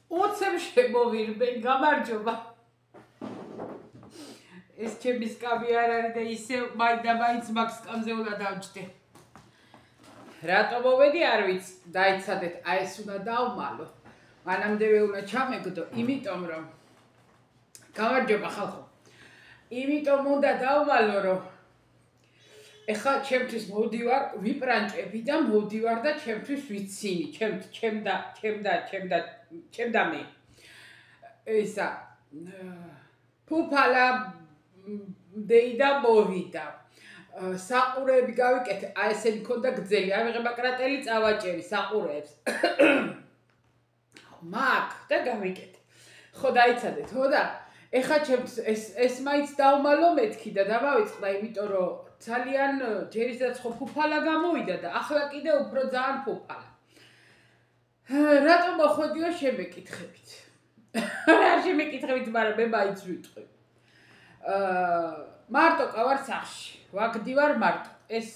ოცებ შემოვირბენ, გამარჯობა. ეს ჩემი სკამი არ არის და ისევ მაინც მაგ სკამზე უნდა დავჯდე. რატო მოვედი არ ვიცი, დაიცადეთ, აი ეს უნდა დავმალო. მანამდე უნდა ჩამეგდო, იმიტომ რომ გამარჯობა ხალხო. იმიტომ უნდა დავმალო, რომ ეხლა ჩემთვის მოვდივარ, ვიპრანჭები და მოვდივარ და ჩემთვის ვიცინი, ჩემდა მე. ისა ფუფალა დეიდა მოვიდა. საყურეები გავიკეთე, აი ესენი მქონდა გძელი, ავიღება კრატელი წავაჭერი საყურეებს. მაგ და გავიკეთე. ხო დაიცადეთ, ხო და ეხლა ჩემს ეს მაინც დავმალო მეთქი და დავავიწყდა, იმიტომ რომ ძალიან ჯერისდაც ხო ფუფალა გამოვიდა და ახლა კიდე უფრო ძალიან ფუფალა. რატომ მოხვედიო შემეკითხებით? არ შემეკითხებით, მაგრამ მე მაინც ვიტყვი. მარტო ყავარ სახში. ვაგდივარ მარტო. ეს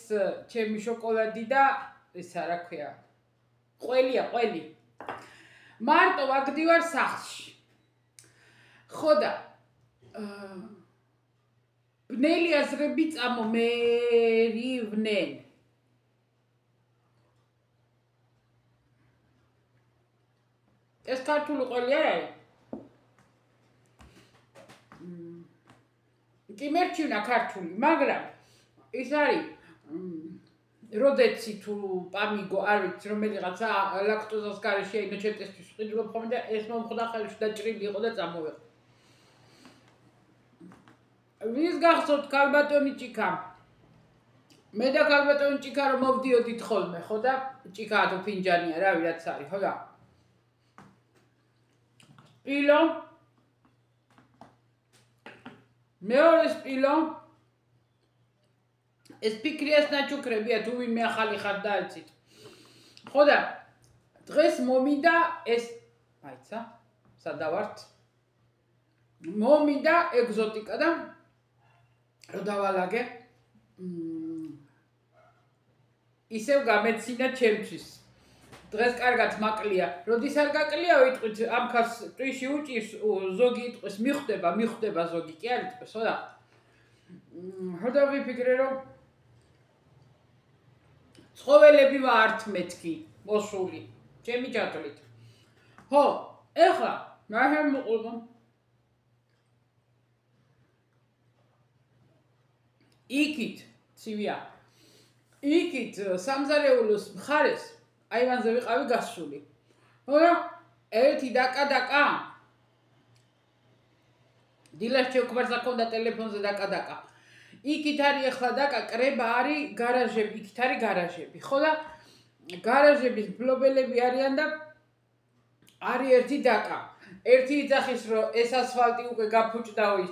ჩემი შოკოლადი და ესა რა ქვია? ყველი. მარტო ვაგდივარ სახში. ხო და ბნელი აზრები წამომერივნენ. ეს ქართული ყველი არ არის? კი მერჩივნა ქართული, მაგრამ ის არის როდეცი თუ პამიგო არ ვიცი რომელიღაცა ლაქტოზას გარეშე ინოჩეტესთვის ვყიდულობ ხოლმე და ეს მომხვდა ხელში და ჭრილი იყო და წამოვეყო. ვის გახსოვთ ქალბატონი ჭიქა? მე და ქალბატონი ჭიქა რომ მოვდიოდით ხოლმე, ხო და ჭიქაა თუ ფინჯანია, რავი რაც არის, ხო და სპილო მეორე სპილო ეს ფიქრიას ნაჩუქრებია თუ ვინმე ახალი ხარ დაიცით. ხო და დღეს მომინდა ეს აიცა სადავართ მომინდა ეგზოტიკა და რო დავალაგე ისევ გამეცინა ჩემთვის. დღეს კარგად მაკლია. როდის არ გაკლია ვიტყვით ამქას ტვიში უჭირს ზოგი იტყვის მიხვდება ზოგი კი არ იტყვის, ხო და ხო და ვიფიქრე რომ ცხოველები ვართ მეთქი მოსული ჩემი ჯადვლით. ხო, ეხლა რა მოყვა იქით ცივია. იქით სამზარეულოს მხარეს აივანზე ვიყავი გასული. ხო და ერთი დაკა დილას შეკვარს აქონდა ტელეფონზე დაკა. იქით არის ახლა დაკა, კრება არის გარაჟები, იქით არის გარაჟები. ხო და გარაჟების მფლობელები არიან და არის ერთი დაკა. ერთი იძახის რომ ეს ასფალტი უკვე გაფუჭდაო ის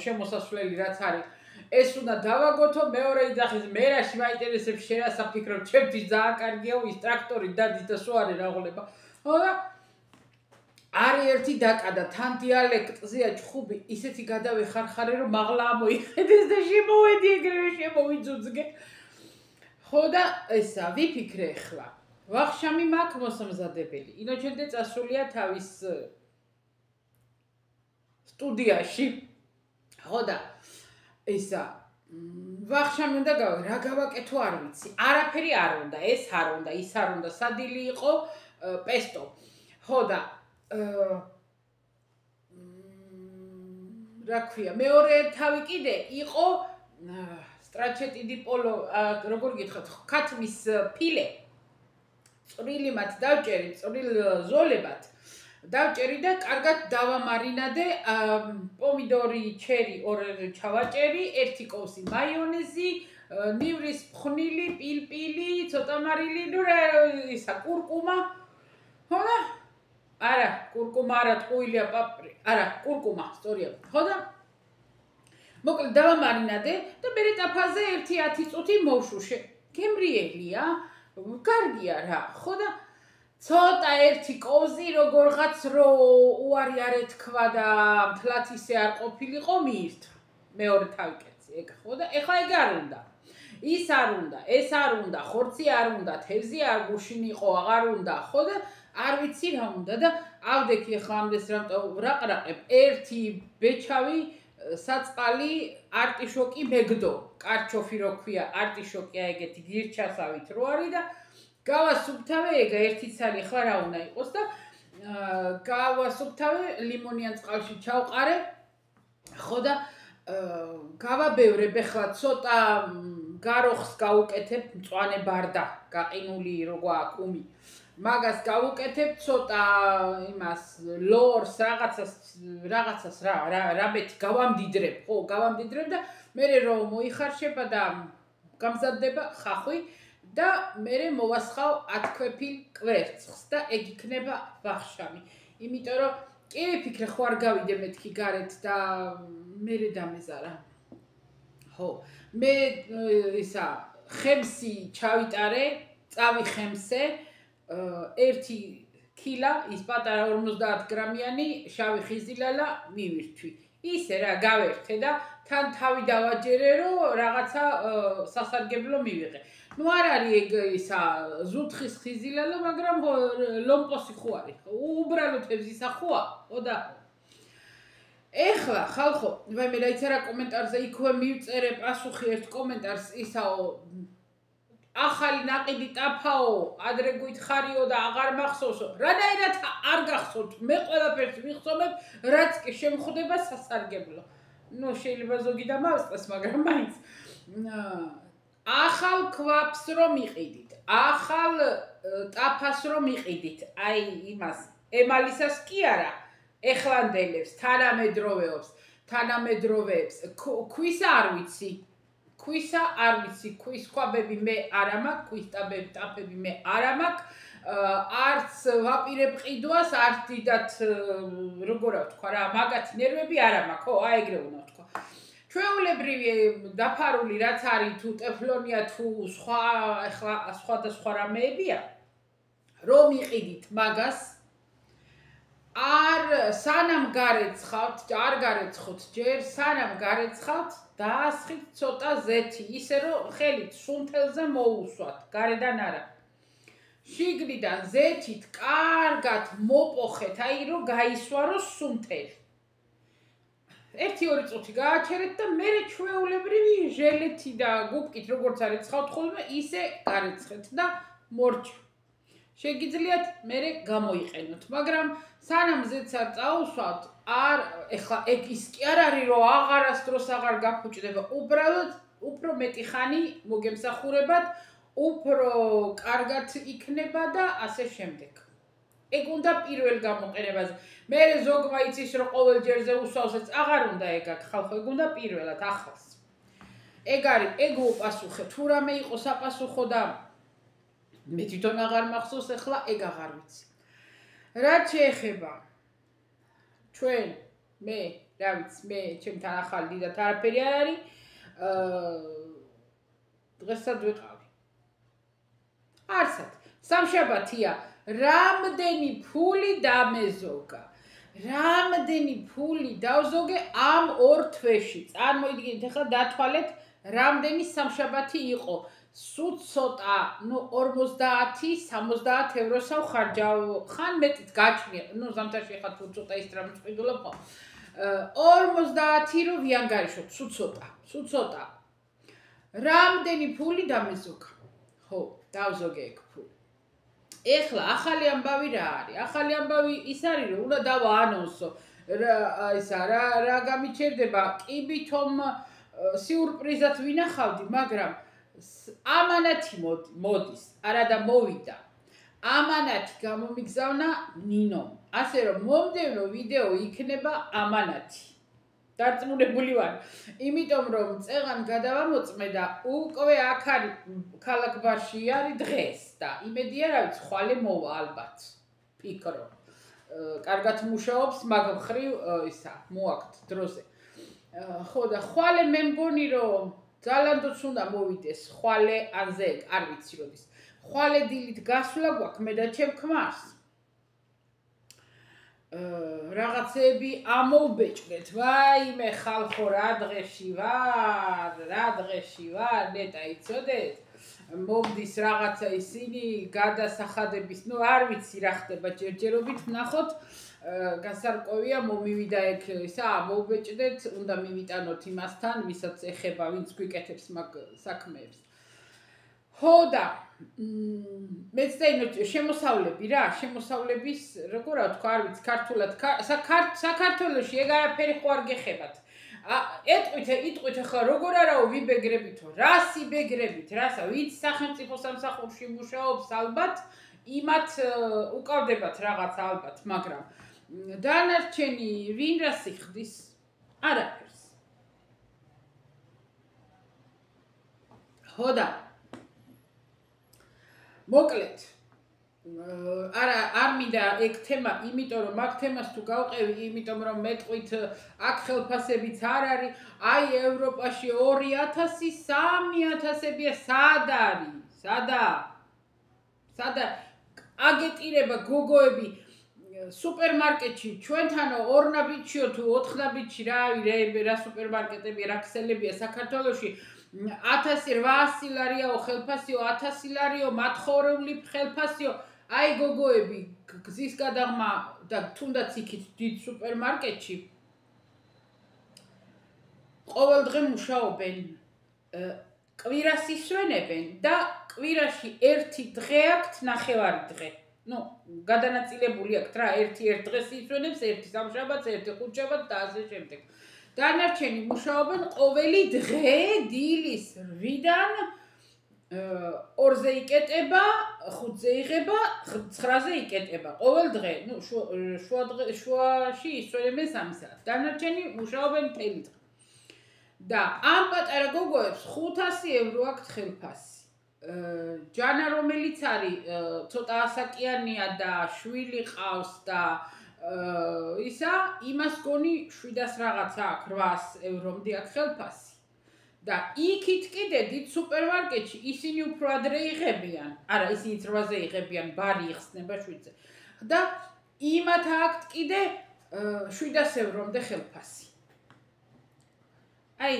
შემოსასვლელი რაც არის. ეს უნდა დავაგოთო, მეორე იძახის მე რაში მაინტერესებს შენ რა საფიქრო, ჩემთვის ძალიან კარგია ის ტრაქტორი დადის და სვარე რაღაცა. ხო და არის ერთი დაკა და თან დიალექტზეა ჩხუბი, ისეთი გადავეხარხარე რომ მაღლა ამოიხედეს და შემოვედი ეგრევე შემოვიძუძგე. ხო და ესა ვიფიქრე ახლა. ვახშამი მაქვს მოსამზადებელი. ინოჩენტე წასულია თავის სტუდიაში. ხო და ესა ვახშამი უნდა რა გავაკეთო არ ვიცი. არაფერი არ უნდა, ეს არ უნდა, ის არ უნდა, სადილი იყო პესტო. ხო და რა ქვია, მეორე თავი კიდე იყო სტრაჩეტი დი პოლო, როგორ გითხრათ, ქათმის ფილე. წვრილი მათ დავჭერი, წვრილ ზოლებად. დავჭერი და კარგად დავამარინადე, პომიდორი, ჩერი ორ ჩავაჭერი, ერთი კოვსი მაიონეზი, ნივრის ფხვნილი, პილპილი, ცოტა მარილი, ნუ ისა კურკუმა. ხო და არა, კურკუმა არა, ტყუილია პაპრი. არა, კურკუმა, სწორია. ხო და მოკლედ დავამარინადე და მე ტაფაზე 1-10 წუთი მოვშუშე. გემრიელია, კარგია რა. ხო და ცოტა ერთი კოვზი როგორღაც რო უარი არ ეთქვა და მთლად ისე არ ყოფილიყო მიირთვა. მეორე თავი კერძი ეგ ხო და ეხლა ეგ არ უნდა. ის არ უნდა, ეს არ უნდა, ხორცი არ უნდა, თევზი არ გუშინიყო, აღარ უნდა, ხო და არ ვიცი რა უნდა და ავდექი ახლა ამდეს რაყრაყებ ერთი ბეჩავი საწყალი არტიშოკი მეგდო კარჩოფი რო ქვია არტიშოკია ეგეთი გირჩასავით რო არის და გავასუფთავე ეგა ერთი ცალი ხლა რა უნდა იყოს და გავასუფთავე ლიმონიან წყალში ჩავყარე ხო და გავაბევრებ ახლა ცოტა გაროხს გავუკეთებ მწვანე ბარდა გაყინული როგორ აქვს უმი მაგას გავუკეთებ ცოტა იმას ლორს რაღაცას რაბეთი გავამდიდრებ ხო გავამდიდრებ და მე რომ მოიხარშება და გამზადდება ხახვი და მე მოვასხავ 10 ქვეფილ კვერცხს და ეგ იქნება ვახშამი იმიტომ რომ კი ვიფიქრე ხო არ გავიდე მეთქი გარეთ და მე დამეზარა ხო მე ისა ხემსი ჩავიტარე წავი ხემსე 1 კილა ის პატარა 50 გრამიანი შავი ხიზილალა მივირთვი ისე რა გავერთე და თან თავი დავაჯერე რომ რაღაცა სასარგებლო მივიღე ნუ არ არის ეგ ისა ზუთხის ხიზილალა მაგრამ ლომპოსი ხო არის უბრალოდ ებზისა ხოა ხო და ეხლა ხალხო მე რაიცა რა კომენტარზე იქვე მივწერე პასუხი ერთ კომენტარს ისაო ახალი ნაყიდი ტაფაო ადრე გითხარიო და აღარ მახსოვსო რანაირად არ გახსოვთ მე ყველაფერს ვიხსოვებ რაც კი შემხვდება სასარგებლო ნუ შეიძლება ზოგი დამავსწრეს მაგრამ მაინც ახალ ქვაფს რომ იყიდით ახალ ტაფას რომ იყიდით აი იმას ემალისას კი არა ეხლანდელებს თანამედროვეებს ქვისა არ ვიცი ქვისა არ ვიცი ქვის ქვაბები მე არ ამაქვს ქვის ტაფები მე არ ამაქვს არც ვაპირებ ყიდვას არც დიდად როგორ ვთქვა რა მაგათი ნერვები არ ამაქვს ხო აი ეგრე უნდა ვთქვა ჩვეულებრივი დაფარული რაც არის თუ ტეფლონია თუ სხვა ახლა სხვადასხვა რამეებია რომ იყიდით მაგას არ სანამ გარეცხავთ არ გარეცხოთ ჯერ სანამ გარეცხავთ დაასხით ცოტა ზეთი ისე რომ ხელით სუნთელზე მოусვათ გარედან არა შიგნიდან ზეთით კარგად მოპოხეთ აი რომ გაისვარო სუნთელი 1-2 წუთი გააჩერეთ და მე ჩვეულებრივი ჟელეთი და გუბკით როგორც არეცხავთ ხოლმე ისე გარეცხეთ და მორჩ შეგიძლიათ მე გამოიყენოთ მაგრამ სანამ ზეთს არ წაუსვათ არ ეხლა ეგ ის კი არ არის რომ აღარასდროს აღარ გაფუჭდება უბრალოდ უფრო მეტი ხანი მოგემსახურებათ უფრო კარგად იქნება და ასე შემდეგ ეგ უნდა პირველ გამოყენებაზე მე ზოგმა იცის რომ ყოველ ჯერზე უსვავს ეს აღარ უნდა ეგ აქ ხალხო ეგ უნდა პირველად ახალს ეგ არის ეგ უპასუხე თუ რამე იყო საპასუხო და მე თვითონ აღარ მახსოვს ახლა ეგ აღარ ვიცი რაც შეეხება ჩვენ მე რა ვიცი მე ჩემთან ახალი დიდად არაფერი არ არის დღესაც ვიყავი არსად სამშაბათია რამდენი ფული დამეზოგა რამდენი ფული დავზოგე ამ 2 თვეში წარმოიდგინეთ ახლა დათვალეთ რამდენი სამშაბათი იყო სულ ცოტა ნუ 50-70 ევროს ავხარჯავ ხან მეტიც გაჩნია ნუ ზამთარში ხა თუ ცოტა ის რამე წვიდულობ ხო 50 რო ვიანგარიშოთ სულ ცოტა რამდენი ფული დამეზოგა ხო დავზოგე ეგ ფული ეხლა ახალი ამბავი რა არის ახალი ამბავი ის არის რომ უნდა დავაანონსო ისა რა გამიჩერდება კი ვითომ სიურპრიზად ვინახავდი მაგრამ ამანათი მოდის არა და მოვიდა ამანათი გამომიგზავნა ნინომ ასე რომ მომდევნო ვიდეო იქნება ამანათი დარწმუნებული ვარ იმიტომ რომ წეღან გადავამოწმე და უკვე აქ არის ქალაქ ბარში არის დღეს და იმედია რა ვიცი ხვალე მოვა ალბათ ფიქრო კარგად მუშაობს მაგ მხრივ ისა მოაქვს დროზე ხო და ხვალე მე მგონი რომ ძალანდოც უნდა მოვიდეს ხვალე ანზე არ ვიცი როდის ხვალე დილით გასვლა გვაქვს მე და ჩემ ქმარს რაღაცები ამოვბეჭდეთ ვაიმე ხალხო რა დღეში ვარ ნეტა იცოდეთ მოვდის რაღაცა ისინი გადასახადების, არ ვიცი რა ხდება ჯერჯერობით ვნახოთ. გასარკვევია მომივიდა ეგ ისა მოუბეჭდეთ, უნდა მივიტანოთ იმასთან, ვისაც ეხება, ვინც გვიკეთებს მაგ საქმეებს. ხო და მეც დაინო შემოსავლები რა, შემოსავლების როგორ ვთქვა, არ ვიცი, ქართულად საქართველოში ეგ არაფერი ხო არ გეხებათ. იტყვით ახლა როგორ არაო ვიბეგრებითო, რას იბეგრებით, რასა, ვინც სახელმწიფო სამსახურში მუშაობს ალბათ, იმათ უკავდებათ რაღაც ალბათ, მაგრამ დანარჩენი ვინ რას იხდის? არაფერს. ხო და მოკლედ არ მინდა ეგ თემა, იმიტომ რომ მაგ თემას თუ გავყევი, იმიტომ რომ მეტყვით აქ ხელფასებიც არ არის, აი ევროპაში 2000, 3000-ია, სად არის? სადა აგეტირება გოგოები სუპერმარკეტში, ჩვენთანო 2 ნაბიჯშიო თუ 4 ნაბიჯში რა სუპერმარკეტებია, რა ქსელებია საქართველოში 1800 ლარიაო ხელფასიო, 1000 ლარიო მათხოვრული ხელფასიო. აი გოგოები გზის გადაღმა და თუნდაც იქით დიდ სუპერმარკეტში ყოველდღე მუშაობენ, კვირას ისვენებენ და კვირაში ერთი დღე აქვთ ნახევარი დღე. გადანაწილებული აქვთ რა, ერთი დღეს ისვენებს, ერთი სამშაბათს, ერთი ხუთშაბათს და ასე შემდეგ. დანარჩენი მუშაობენ ყოველი დღე დილის 8-დან 2-ზე იკეტება, 5-ზე იღება, 9-ზე იკეტება. ყოველ დღე, შუაში ისვენებენ 3 საათს. დანარჩენი მუშაობენ მთელი დღე. და ამ პატარა გოგოებს 500 евро აქვთ ხელფასი. ჯანა რომელიც არის ცოტა ასაკიანია და შვილი ყავს და ისა, იმას გონი 700 რაღაცა აქვს, 800 ევრომდე აქვს ხელფასი. და იქით კიდე დიდ სუპერმარკეტში ისინი უფრო ადრე იღებიან. არა, ისინიც 8-ზე იღებიან, ბარი იხსნება 7-ზე. და იმათ აქვთ კიდე 700 ევრომდე ხელფასი. აი,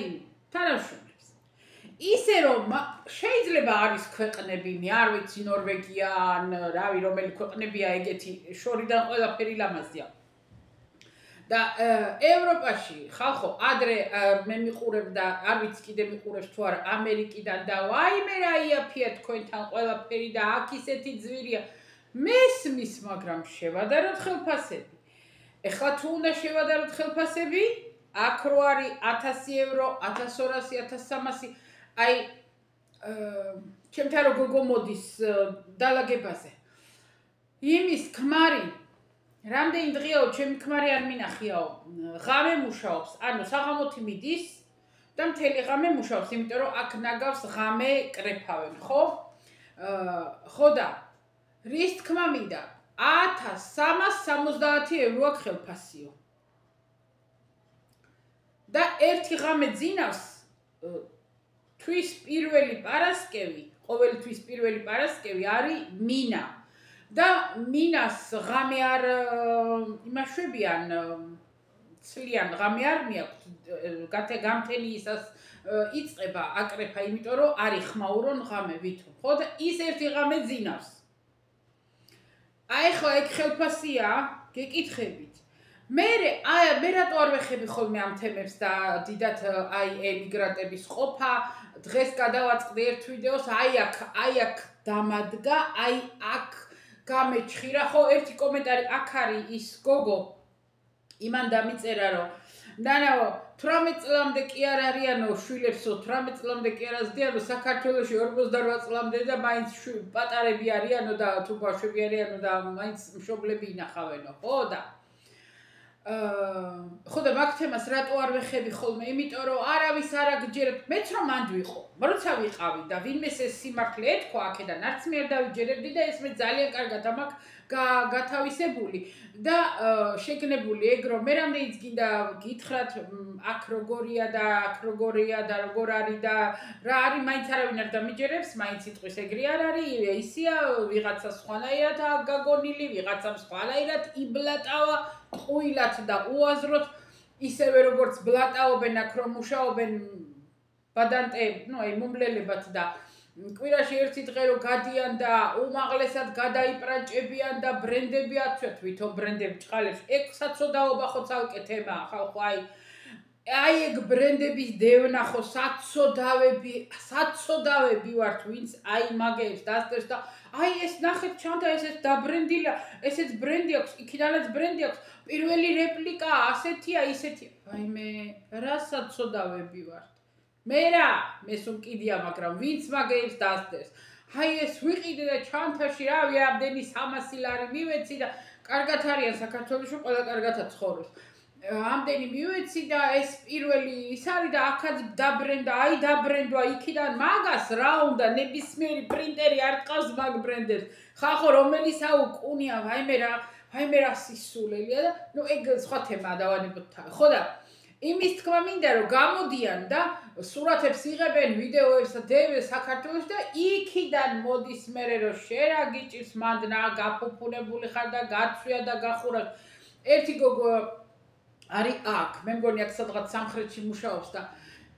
თანამშრომლებს. ისე რომ შეიძლება არის ქვეყნები, მე არ ვიცი, ნორვეგია ან რავი რომელი ქვეყნებია ეგეთი, შორიდან ყველაფერი ლამაზია. და ევროპაში ხალხო ადრე მე მიყურებ და არ ვიცი კიდე მიყურებს თუ არა ამერიკიდან და ვაიმე რა იაფია თქვენთან ყველაფერი და აქ ისეთი ძვირია. მესმის, მაგრამ შევადაროთ ხელფასები. ეხლა თუ უნდა შევადაროთ ხელფასები, აქ რო არის 1000 евро, 1200, 1300, აი ჩემთან რო გოგო მოდის დალაგებაზე. იმის ქმარი რამდენი დღეაო ჩემი ქმარი არ მინახიაო, ღამე მუშაობს, ანუ საღამოთი მიდის და მთელი ღამე მუშაობს, იმიტომ რომ აქ ნაგავს ღამე კრეფავენ, ხო? ხო და რის თქმა მინდა 1370 евро აქვს ხელფასიო. და ერთი ღამე ძინავს თვის პირველი პარასკევი, ყოველთვის პირველი პარასკევი არის მინა. და მინას ღამე არ იმაშვებიან, ცლიან ღამე არ მიაქვთ, გამთენი ისას იწყება აკრეფა, იმიტომ რომ არ იხმაურონ ღამე ვითომ, ხო და ის ერთი ღამე ძინავს. აი ხო ეგ ხელფასია, გეკითხებით. მე რატო არ ვეხები ხოლმე ამ თემებს და დიდათ აი ემიგრანტების ყოფა, დღეს გადავაწყდი ერთ ვიდეოს, აი აქ დამადგა, აი აქ გამეჩხირა, ხო ერთი კომენტარი აქ არის ის გოგო იმან დამიწერა რომ ნანაო 18 წლამდე კი არ არიანო შვილებსო 18 წლამდე კი არ ազდიანო საქართველოში 48 წლამდე და მაინც პატარები არიანო და თუ ბავშვები არიანო და მაინც მშობლები ინახავენო, ხო და ხო და მაგ თემას რატო არ ვეხები ხოლმე, იმიტომ რომ არავის არ აგჯერებთ, მეც რომ მანდ ვიყო, როცა ვიყავი და ვინმეს ეს სიმართლე ეთქვა აქედან, არც მე არ დავიჯერებდი და ეს მე ძალიან კარგად ამაქვს გათავისებული და შეგნებული ეგ რომ მე რამდენიც გინდა გითხრათ აქ როგორია და აქ როგორია და როგორ არის და რა არის, მაინც არავინ არ დამიჯერებს, მაინც იტყვის ეგრე არ არის, ისია ვიღაცა სხვანაირად გაგონილი, ვიღაცამ სხვანაირად იბლატავა ყუილად და უაზროდ ისევე როგორც ბლატაობენ აქ რომ მუშაობენ ბადანტე, აი მომლელებად და კვირაში ერთი დღე რო გადიან და უმაღლესად გადაიპრაჭებიან და ბრენდები აცვიათ, თვითონ ბრენდები ჭყალებს. ეგ საცოდაობა ხო ცალკე თემაა, ხალხო, აი ეგ ბრენდების დევნა ხო საცოდავები ვართ, ვინც აი მაგებს დასწრებს და აი ეს ნახეთ ჩანდა ესეც დაბრენდილა, ესეც ბრენდი აქვს, იქიდანაც ბრენდი აქვს, პირველი რეპლიკაა, ასეთია, ისეთია. ვაიმე, რა საცოდავები ვართ. მე სუმკიდია, მაგრამ ვინც მაგებს დასწრებს. აი ეს ვიყიდე და ჩანთაში რავი, ამდენი 300 ლარი მივეცი და კარგად არიან საქართველოში, ყველა კარგადაც ცხოვრობს. ამდენი მივეცი და ეს პირველი ის არის და აქაც დაბრენდა, აი დაბრენდვა იქიდან მაგას რა უნდა, ნებისმიერი პრინტერი არ ყავს მაგ ბრენდებს. ხახო რომელისა უკუნია, ვაიმე რა სისულელია და ნუ ეგ სხვა თემაა დავანებოთ თავი. ხო და იმის თქმა მინდა რომ გამოდიან და სურათებს იღებენ, ვიდეოებს და დევს საქართველოში და იქიდან მოდის მერე რომ შერა გიჭირს მანდნა, გაფუფუნებული ხარ და გაცვია და გახურა. ერთი გოგო არის აქ, მე მგონი აქ სადღაც სამხრეთში მუშაობს და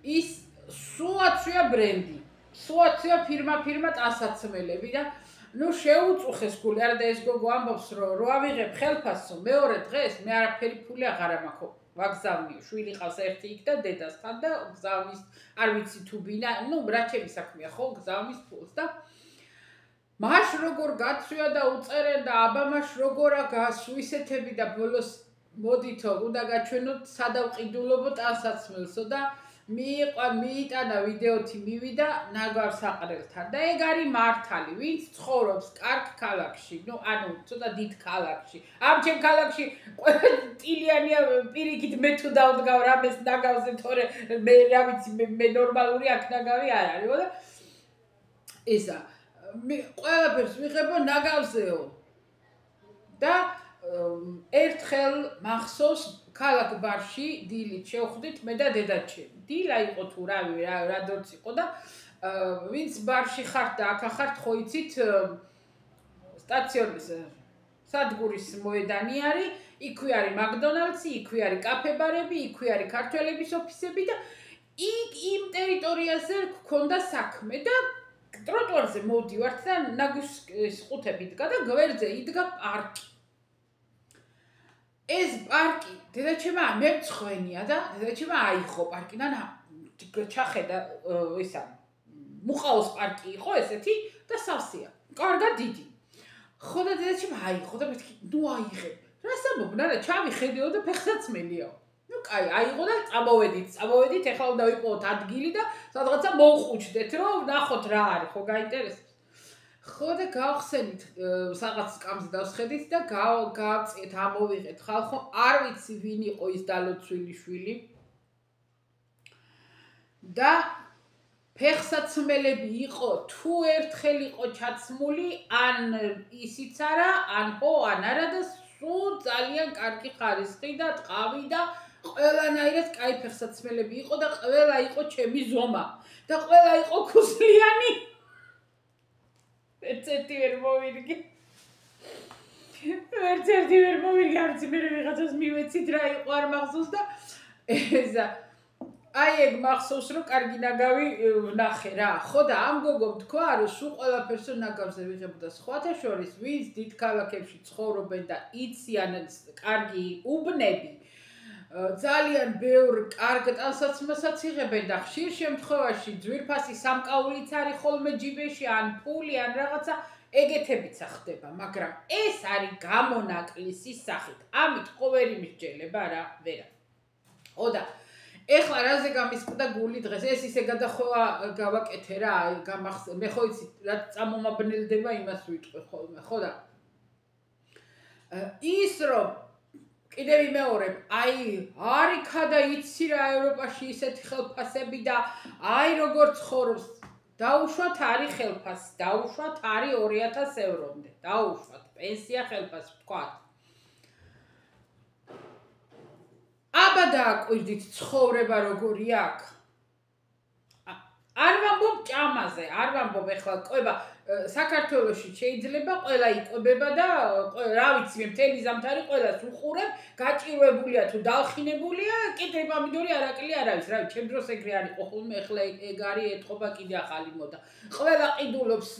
ის სულ აცვია ბრენდი, სულ აცვია ფირმა ტანსაცმელები და ნუ შეუწუხეს გული, არა და ეს გოგო ამბობს რომ რო ავიღებ ხელფასო მეორე დღეს მე არაფერი ფული აღარ მაქვს, ვაგზავნიო, შვილი ყავს ერთი იქ და დედასთან და გზავნის არ ვიცი თუ ბინა, ნუ რა ჩემი საქმეა ხო, გზავნის ფულს და მაშ როგორ გაცვია და უწერენ და აბამაშ როგორა გასვისეთები და ბოლოს მოდითო, უნდა გაჩვენოთ სადავყიდულობო ტანსაცმელსო და მიიტანა ვიდეოთი მივიდა ნაგვარ საყრელთან და ეგ არის მართალი, ვინც ცხოვრობს კარგ ქალაქში, ნუ ანუ ცოტა დიდ ქალაქში. ამ ჩემ ქალაქში ტილიანია პირიქით მე თუ დავდგავ რამეს ნაგავზე, თორე მე რა ვიცი, მე ნორმალური აქ ნაგავი არ არის, და ისა მე ყველაფერს ვიღებო ნაგავზეო და ერთხელ მახსოვს ქალაქ ბარში დილით შევხვდით მე და დედაჩემი. დილა იყო თუ რა დროც იყო და ვინც ბარში ხართ და აქ ხართ ხო იცით სტაციონის სადგურის მოედანი არის, იქვე არის მაკდონალდსი, იქვე არის კაფე-ბარები, იქვე არის ქართველების ოფისები და იმ ტერიტორიაზე გქონდა საქმე და ტროტუარზე მოვდივართ და ნაგვის ყუთები იდგა და გვერდზე იდგა პარკი. ეს პარკი დედაჩემა მეცხვენია და დედაჩემა აიხო პარკიდან ჩახედა ისა მუყაოს პარკი იყო ესეთი და სავსეა. კარგად დიდი. ხო და დედაჩემა აიხო და მეთქი ნუ აიღებ. რა სამობნა და ჩავიხედეო და ფეხსაცმელიაო. ნუ კაი, აიღო და წამოვედით, ეხლა უნდა ვიპოვოთ ადგილი და სადღაცა მოვყუჩდეთ, რომ ნახოთ რა არის, ხო გაინტერესებს. ხო და გავხსენით რაღაც სკამს დავსხედით და გავწიეთ, ამოვიღეთ ხალხო, არ ვიცი ვინ იყო ის დალოცვილი შვილი. და ფეხსაცმელები იყო თუ ერთხელ იყო ჩაცმული, ან ისიც არა, ან ხო, ან არა და სულ ძალიან კარგი ხარისხი და ტყავი და ყველანაირად კაი ფეხსაცმელები იყო და ყველა იყო ჩემი ზომა და ყველა იყო ქუსლიანი. ერთ-ერთი ვერ მოვირგი, არც მე ვიღაცას მივეცით რა იყო არ მახსოვს და ესა აი ეგ მახსოვს რომ კარგი ნაგავი ვნახე რა. ხო და ამ გოგომ თქვა რომ სულ ყველაფერს ნაგავზე ვიღებდა, სხვათა შორის ვინც დიდ ქალაქებში ცხოვრობენ და იციან კარგი უბნები, ძალიან ბევრ კარგ ტანსაცმელსაც იღებენ და ხშირ შემთხვევაში ძვირფასი სამკაულიც არის ხოლმე ჯიბეში, ან ფული, ან რაღაცა ეგეთებიც ხდება, მაგრამ ეს არის გამონაკლისის სახით. ამით ყოველი მსჯელება რა ვერა. ხო და ეხლა რაზე გამისყდა გული დღეს, ეს ისე გადახოვა გავაკეთე რა, მე ხო იცი რა წამომაბნელდება იმას ვიტყვი ხოლმე, ხო და ის რომ კიდევ იმეორებ, აი არ იქა და იცი რა ევროპაში ისეთი ხელფასები და აი როგორ ცხოვრობს, დაუშვათ არის ხელფასი, დაუშვათ არის 2000 ევრომდე, დაუშვათ პენსია ხელფასი ვთქვათ. აბა დააკვირდით ცხოვრება როგორი აქ. არ ვამბობ ჭამაზე, არ ვამბობ ეხლა ყובה საქართველოში შეიძლება ყველა იყვება და რა ვიცი მე მთელი ზამთარი ყველას უყურებ, გაჭირვებულია თუ დალხინებულია, კიდე პომიდორი არაკლი არავის, რა ვიცი, ჩემ დროს ეგრე არ იყო ხოლმე, ეხლა ეგ არის ეთყობა კიდე ახალი მოდა. ყველა ყიდულობს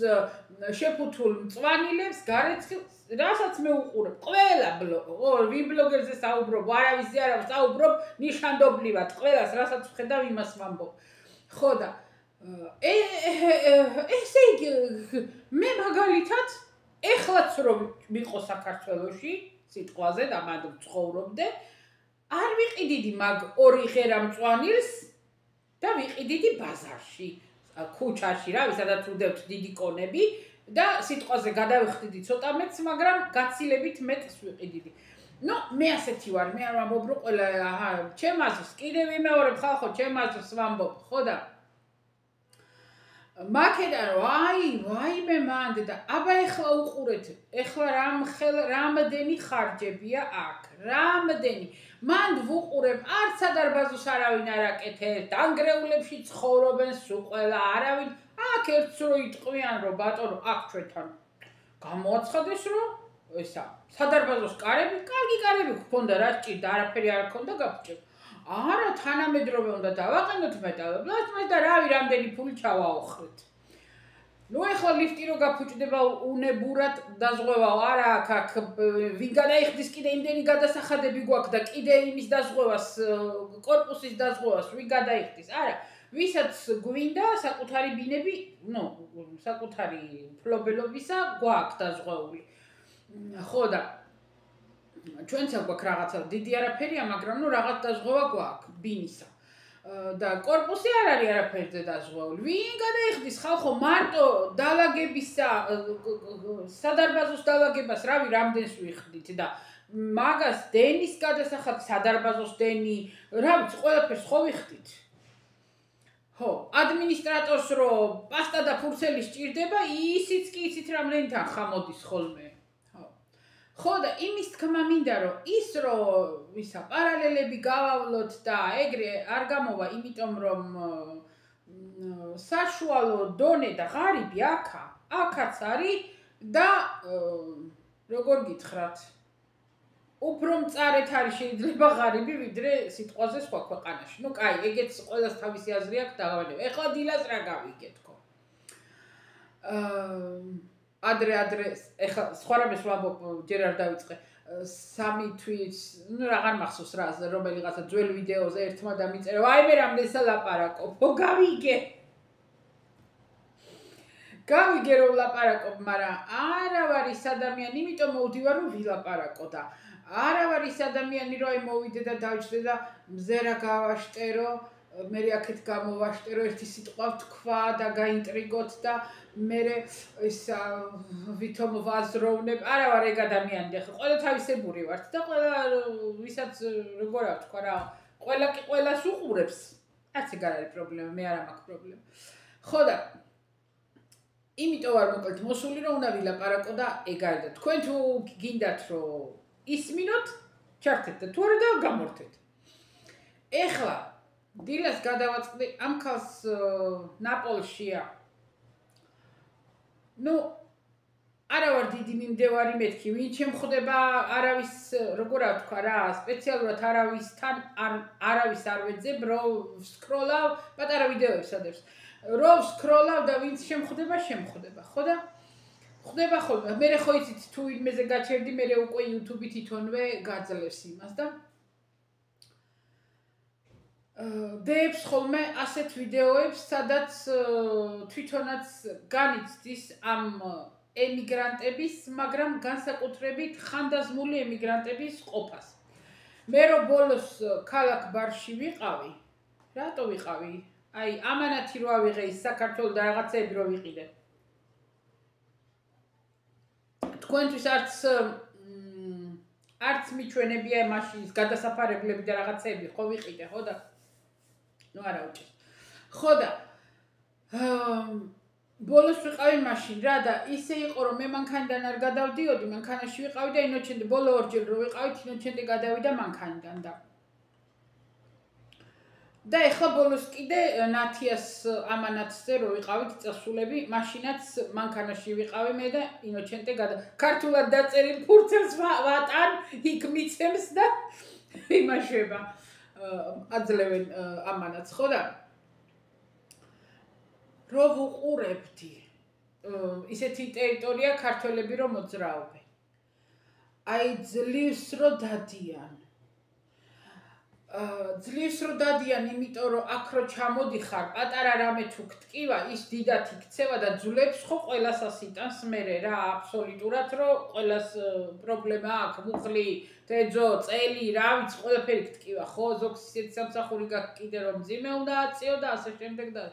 შეფუთულ მწვანილებს, გარეცხილს, რასაც მე უყურებ, ყველა ვინ ბლოგერზე საუბრობ, არავის არა საუბრობ, ნიშანდობლივად, ყველას რასაც ვხედავ იმას ვამბობ. ხო და ესე იგი მე მაგალითად ეხლაც რომ ვიყო საქართველოში სიტყვაზე და მანდ ცხოვრობდე არ ვიყიდიდი მაგ ორი ღერა მწვანილს და ვიყიდიდი ბაზარში ქუჩაში რა ვისადაც ვდევთ დიდი კონები და სიტყვაზე გადავიხდიდი ცოტა მეტს მაგრამ გაცილებით მეტს ვიყიდიდი ნუ მე ასეთი ვარ მე არ ვამბობ რომ ყველა აჰა ჩემ აზრს კიდე ვიმეორებ ხალხო ჩემ აზრს ვამბობ ხო და მაკედან ვაიმე მანდ და აბა ეხლა უყურეთ ეხლა რამდენი ხარჯებია აქ რამდენი მანდ ვუყურებ არც სადარბაზოს არავინ არ აკეთებს დანგრეულებში ცხოვრობენ სულ ყველა არავინ აქ ერთს რო იტყვიან რომ ბატონო აქ ჩვენთან გამოაცხადეს რომ ესა სადარბაზოს კარები კარგი კარები გქონდა რა ჭირდა არაფერი არ გქონდა გაგჭირ არა თანამედროვე უნდა დავაყენოთ მეტალებლად და რავი რამდენი ფული ჩავაოხრეთ ნუ ეხლა ლიფტი რო გაფუჭდება უნებურად დაზღვევაო არა აქ ვინ გადაიხდის კიდე იმდენი გადასახადები გვაქვს და კიდე იმის დაზღვევას კორპუსის დაზღვევას ვინ გადაიხდის არა ვისაც გვინდა საკუთარი ბინები ნუ საკუთარი ფლობელობისა გვაქვს დაზღვეული ხო და ჩვენც გვაქვს რაღაცა დიდი არაფერია, მაგრამ ნუ რაღაც დაზღვევა გვაქვს ბინისა. და კორპუსი არ არის არაფერზე დაზღვეული. ვინ გადაიხდის ხალხო მარტო დალაგებისა სადარბაზოს დალაგებას რავი რამდენს ვიხდით და მაგას დენის გადასახად სადარბაზოს დენი რა ვიცი ყველაფერს ხო ვიხდით. ხო, ადმინისტრატორს რო პასტა და ფურცელი სჭირდება, ისიც კი იცით რამდენი თანხა მოდის ხოლმე. ხო და იმის თქმა მინდა რომ ის რომ ისა პარალელები გავავლოთ და ეგრე არ გამოვა იმიტომ რომ საშუალო დონე და ღარიბი აქაც არის და როგორ გითხრათ უფრო მწარეთ არის შეიძლება ღარიბი ვიდრე სიტყვაზე სხვა ქვეყანაში. ნუ კაი, ეგეც ყველას თავისი აზრი აქვს დავალევ. ეხლა დილას რა გავიგეთ ხო? ადრე ეხლა სხვა რამეს ვამბობ ჯერ არ დავიწყე 3 თვის ნუ აღარ მახსოვს რა რომელიღაცა ძველ ვიდეოზე ერთმა დამიწერა ვაიმე რამდენსა ლაპარაკობ გავიგე რომ ლაპარაკობ მაგრამ არა ვარ ის ადამიანი იმიტომ მოვდივარ რომ ვილაპარაკო და არა ვარ ის ადამიანი რომ აი მოვიდე და დავჭდე და მზე რა გავაშტერო მე აქეთ გამოვაშტერო ერთი სიტყვა თქვა და გაინტრიგოთ და მე ეს ვითომ ვაზროვნებ არა ვარ ეგ ადამიანი ხა ყველა თავისებური ვართ და ყველა ვისაც როგორ ვთქვა რა ყველა კი ყველას უყურებს არც ეგ არ არის პრობლემა მე არ მაქვს პრობლემა ხო და იმიტომ ვარ მოკლედ მოსული რომ უნდა ვილაპარაკო და ეგ არის და თქვენ თუ გინდათ რომ ისმინოთ ჩართეთ და თუ არა და გამორთეთ ეხლა დილას გადავაწყდი ამ ხალს ნაპოლშია ნუ არა ვარ დიდი მიმდევარი მეთქი ვინ შემხვდება არავის როგორ ვთქვა რა სპეციალურად არავისთან არავის არ ვეძებ რომ სკროლავ პატარა ვიდეოებს ადებს რომ სკროლავ და ვინც შემხვდება ხო და ხდება ხოლმე მე ხო იცით თუ იმეზე გაჩერდი მე უკვე YouTube-ი თვითონვე გაძლევს იმას და დებს ხოლმე ასეთ ვიდეოებს სადაც თვითონაც განიცდის ამ ემიგრანტების მაგრამ განსაკუთრებით ხანდაზმული ემიგრანტების ყოფას მე რო ბოლოს ქალაქ ბარში ვიყავი რატო ვიყავი აი ამანათი რო ავიღე ის საქართველოს და რაღაცები რო ვიყიდე თქვენთვის არც მიჩვენებია მაშინ გადასაფარებლები და რაღაცები ხო ვიყიდე ხო და ნუ არა უჭირს ხო და ბოლოს ვიყავი მაშინ რა და ისე იყო რომ მე მანქანიდან არ გადავდიოდი მანქანაში ვიყავი და ინოჩენდე ბოლო ორჯერ რო ვიყავით ინოჩენდე გადავიდა მანქანიდან და და ეხლა ბოლოს კიდე ნათიას ამანათზე რო ვიყავით წასულები, მაშინაც მანქანაში ვიყავი მე და ინოჩენტე ქართულად დაწერილ ფურცელს ვატან, იქ მიცემს და იმაშება. აძლევენ ამანათს, ხო და რო ვუყურებდი ისეთი ტერიტორია ქართველები რომ მოძრაობენ. აი ძლივს რო დადიან. ძლივს რო დადიან, იმიტომ რომ აქ რო ჩამოდიხარ, პატარა რამე თუ გტკივა, ის დიდად იქცევა და ძვლებს ხო ყველას ასიტანს მერე რა, აბსოლუტურად რომ ყველას პრობლემა აქვს, მუხლი, დეძო, წელი, რა ვიცი, ყველაფერი გტკივა, ხო, ზოგს ისეთი სამსახური გაქვს კიდე რომ მძიმე უნდა აწიო და ასე შემდეგ და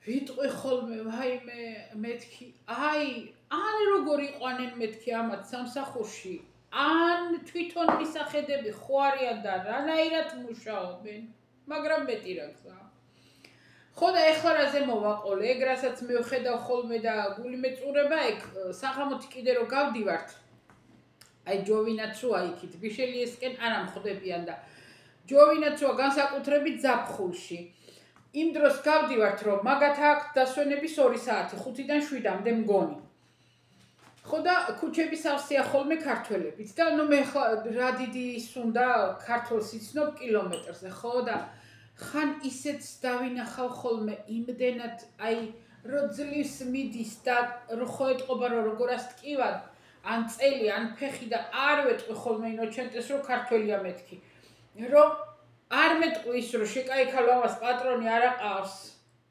ვიტყვი ხოლმე, ვაიმე, მეთქი, აი, ან როგორ იყვანენ მეთქი ამათ სამსახურში, ან თვითონ მისახედები ხო არიან და რანაირად მუშაობენ, მაგრამ მეტი რა გზა. ხო და ეხლა რაზე მოვაყოლე, ეგ რასაც მე ვხედავ ხოლმე და გული მეწურება, ეგ საღამოთი კიდე რო გავდივართ. აი ჯოვინაცოა იქით, ბიშელიესკენ არა მხვდებიან და ჯოვინაცოა განსაკუთრებით ზაფხულში. იმ დროს გავდივართ, რომ მაგათა აქვს დასვენების 2 საათი, 5-დან 7-მდე მგონი. ხო და ქუჩები სავსეა ხოლმე ქართველებით და ნუ მე ხა რა დიდი ის უნდა ქართულს იცნობ კილომეტრზე, ხო და ხან ისეც დავინახავ ხოლმე იმდენად, აი რო ძლივს მიდის და რო ხო ეტყობა რომ როგორას ტკივად, ან წელი, ან ფეხი და არ ვეტყვი ხოლმე ინოჩენტეს რომ ქართველია მეთქი. რომ არ მეტყვი ის რომ შეკაიქალო ამას პატრონი არ აყავს.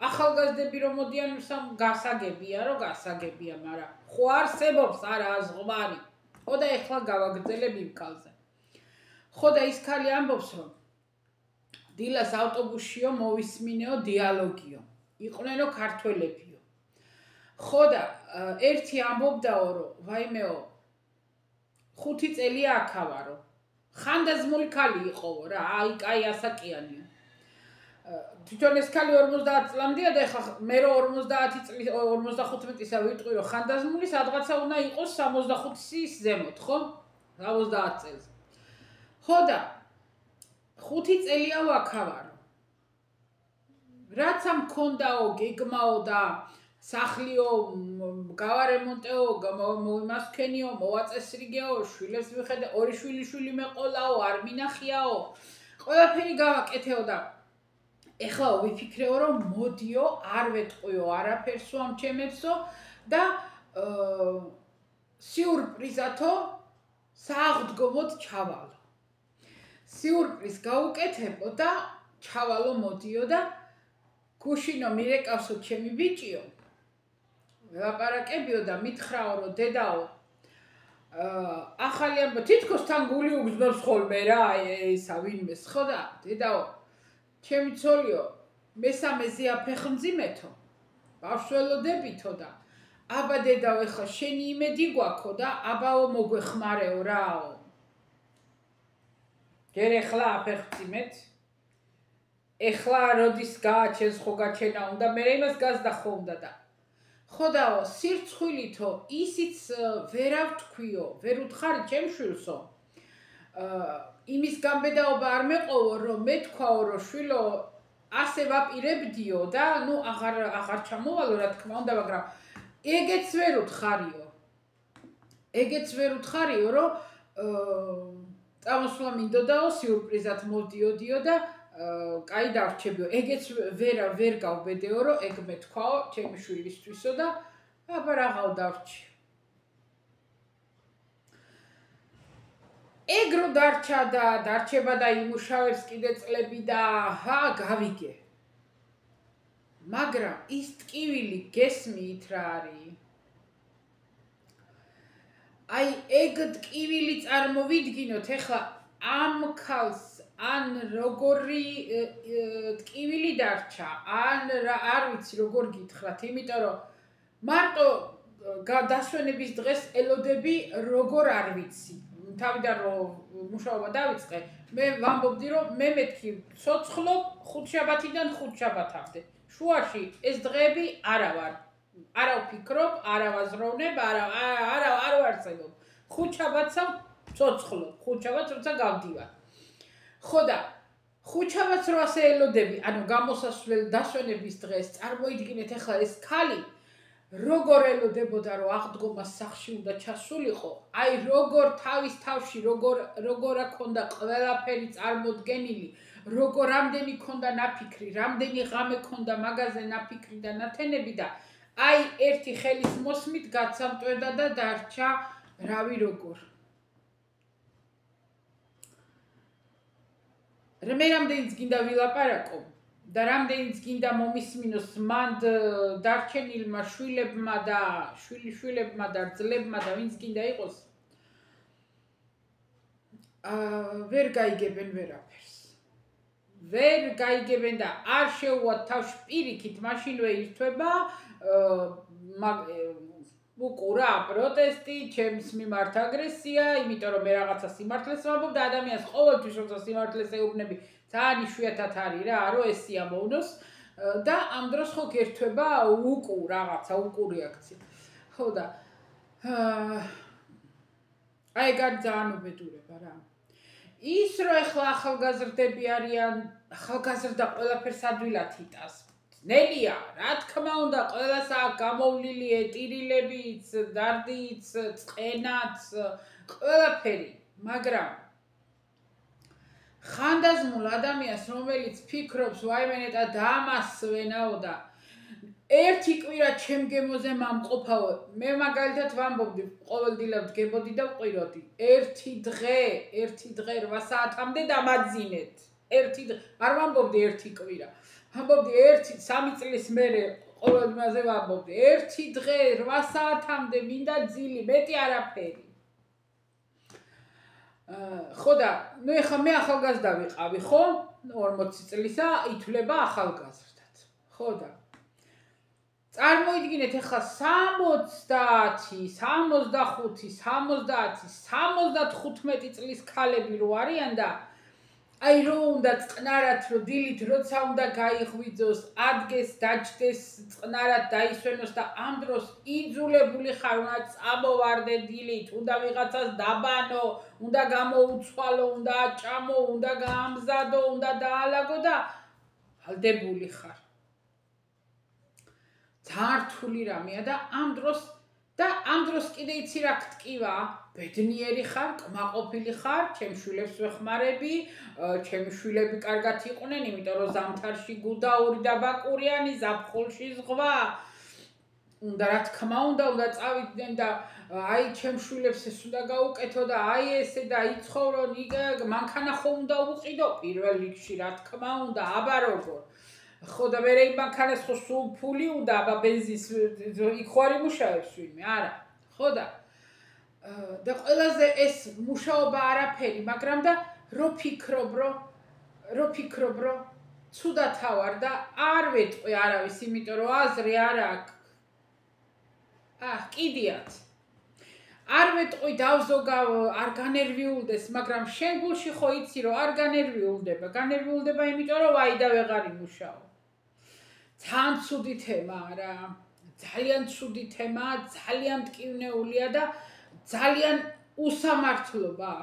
ახალგაზრდები რომ მოდიან გასაგებია, რომ გასაგებია, მაგრამ ხო არსებობს არა ზღვარი. ხო და ეხლა გავაგრძელებ იმ კალზე. ხო და ის ქალი ამბობს რომ დილას ავტობუსშიო მოვისმინეო დიალოგიო. იყვნენო ქართველებიო. ხო და ერთი ამბობდაო რომ ვაიმეო 5 წელია აქავარო. ხანდაზმული ქალი იყოვო რა, აი კაი ასაკიანია. თვითონ ეს ქალი 50 წლამდეა და ეხლა მე რო 50 წლის 55 წლისა ვიტყვი რომ ხანდაზმული სადღაცა უნდა იყოს 65-ის ზემოთ, ხო? 70 წელს. ხო და 5 წელია ვაქავარო. რაც ამ მქონდაო, გეგმაო და სახლიო გავარემონტეო, მოვიმასქენიო, მოვაწესრიგეო, შვილებს ვიხედე, 2 შვილი მეყოლაო, არ მინახიაო. ყველაფერი გავაკეთეო და ეხლა ვიფიქრეო რომ მოდიო, არ ვეტყვიო არაფერსო ამ ჩემებსო და სიურპრიზათო სააღდგომოდ ჩავალო. სიურპრიზ გავუკეთებო და ჩავალო მოდიო და გუშინო მირეკავსო ჩემი ბიჭიო. ვლაპარაკებიო და მითხრაო რომ დედაო ახალი ამბო თითქოს თან გული უგზნობს ხოლმე რა ისა ვინმეს ხო და დედაო ჩემი ცოლიო მესამეზეა ფეხმძიმეთო ბავშველოდებითო და აბა დედაო ეხლა შენი იმედი გვაქო და აბაო მოგვეხმარეო რაო ჯერ ეხლა აფეხმძიმეთ ეხლა როდის გააჩენს ხო გაჩენა უნდა მე იმას გაზდა ხო უნდა და ხოდაო სირცხვილითო ისიც ვერავ თქვიო ვერ უთხარი ჩემ შვილსო იმის გამბედაობა არ მეყოვო რომ მე თქვაო რომ შვილო ასე ვაპირებდიო და ნუ აღარ ჩამოვალო რა თქმა უნდა მაგრამ ეგეც ვერ უთხარიო რომ წამოსვლა მინდოდაო სიურპრიზად მოვდიოდიო და კაი დარჩებიო ეგეც ვერ გავბედეო რომ ეგ მე თქვაო ჩემი შვილისთვისო და აბა რაღავ დარჩი ეგ რო დარჩა და დარჩება და იმუშავებს კიდე წლები და გავიგე მაგრამ ის ტკივილი გესმით რა არის აი ეგ ტკივილი წარმოვიდგინოთ ეხლა ამ ქალს ან როგორი ტკივილი დარჩა ან არ ვიცი როგორ გითხრათ იმიტომ რომ მარტო დასვენების დღეს ელოდები როგორ არ ვიცი თავიდან რომ მუშაობა დავიწყე მე ვამბობდი რომ მე მეთქი ცოცხლობ ხუთშაბათიდან ხუთშაბათამდე შუაში ეს დღეები არა ვარ არა ვფიქრობ არა ვაზროვნებ არ ვარსებობ ხუთშაბათსა ცოცხლობ ხუთშაბათს როცა გავდივარ ხო და ხუჩავაც 800 ელოდები, ანუ გამოსასვლელ დასვენების დღეს, წარმოიდგინეთ ახლა ეს ქალი როგორ ელოდებოდა რომ აღდგომა სახში უნდა ჩასულიყო, აი როგორ თავის თავში როგორ აქონდა ყველაფერი წარმოდგენილი, როგორ რამდენი ქონდა ნაფიქრი, რამდენი ღამე ქონდა მაგაზე ნაფიქრი და ნათენები და აი ერთი ხელის მოსმით გაცამტვერდა და დარჩა რავი როგორ. მე რამდენიც გინდა ვილაპარაკო და რამდენიც გინდა მომისმინოს მან დარჩენილმა შვილებმა და შვილიშვილებმა და ძლებმა და ვინც გინდა იყოს ვერ გაიგებენ ვერაფერს. ვერ გაიგებენ და არ შეუვათ თავში პირიქით მაშინვე ირთვება უკურა პროტესტი, ჩემს მიმართ აგრესია, იმიტომ რომ მე რაღაცა სიმართლეს ვამბობ და ადამიანს ყოველთვის როცა სიმართლეს ეუბნები, ძალიან იშვიათად არის რა, რომ ეს სიამოვნოს და ამ დროს ხო გერთვება რაღაცა რეაქცია. ხო და აი ძალიან უბედურება რა. ის რომ ახლა ახალგაზრდები არიან, ახალგაზრდა ყველაფერს ადვილად იტას. ნელია, რა თქმა უნდა, ყველას აქვს გამოვლილი ეტირილებიც, დარდიც, წყენაც, ყველაფერი, მაგრამ ხანდაზმულ ადამიანს, რომელიც ფიქრობს, ვაიმე ნეტა დაამასვენაო და ერთი კვირა ჩემ გემოზე მამყოფაო, მე მაგალითად ვამბობდი, ყოველდილად ვდგებოდი და ვყვიროდი. ერთი დღე 8 საათამდე დამაძინეთ. ერთი დღე, არ ვამბობდი ერთი კვირა. ვამბობდი 3 წლის მერე ყოველ იმაზე ვამბობდი. ერთი დღე 8 საათამდე მინდა ძილი, მეტი არაფერი. ხო და ნუ ეხლა მე ახალგაზრდა ვიყავი, ხო? 40 წლისა ითვლება ახალგაზრდად. ხო და წარმოიდგინეთ ახლა 60, 65, 70, 75 წლის ქალები რო არიან და აი რო უნდა წყნარად რო დილით როცა უნდა გაიღვიძოს, ადგეს, დაჯდეს, წყნარად დაისვენოს და ამ დროს იძულებული ხარ უნდა წამოვარდე დილით, უნდა ვიღაცას დაბანო, უნდა გამოუცვალო, უნდა აჭამო, უნდა გაამზადო, უნდა დაალაგო და ვალდებული ხარ. ძალიან რთული რამეა და ამ დროს კიდე იცი რა გტკივა, ბედნიერი ხარ, კმაყოფილი ხარ, ჩემს შვილებს ვეხმარები, ჩემი შვილები კარგად იყვნენ, იმიტომ რომ ზამთარში გუდაური და ბაკურიანი, ზაფხულში ზღვა. უნდა რა თქმა უნდა წავიდნენ და აი ჩემს შვილებს ეს უნდა გაუკეთო და აი ესე და იცხოვრო, მანქანა ხო უნდა უყიდო პირველ რიგში, რა თქმა უნდა, აბა როგორ. ხო და მე იმ მანქანას ხო სულ ფული უნდა, აბა ბენზინს იქ ხო არ იმუშავებს ვინმე, არა. ხო და ყველაზე ეს მუშაობა არაფერი, მაგრამ და რო ფიქრობ, რომ ცუდად ავარ და არ ვეტყვი არავის, იმიტომ რომ აზრი არ აქვს. კიდიათ. არ ვეტყვი დავზოგავ, არ განერვიულდეს, მაგრამ შენ გულში ხო იცი რომ არ განერვიულდება. განერვიულდება იმიტომ რომ აი და ვეღარ იმუშაო. ძალიან ცუდი თემაა რა. ძალიან ცუდი თემაა, ძალიან მტკივნეულია და ძალიან უსამართლობა.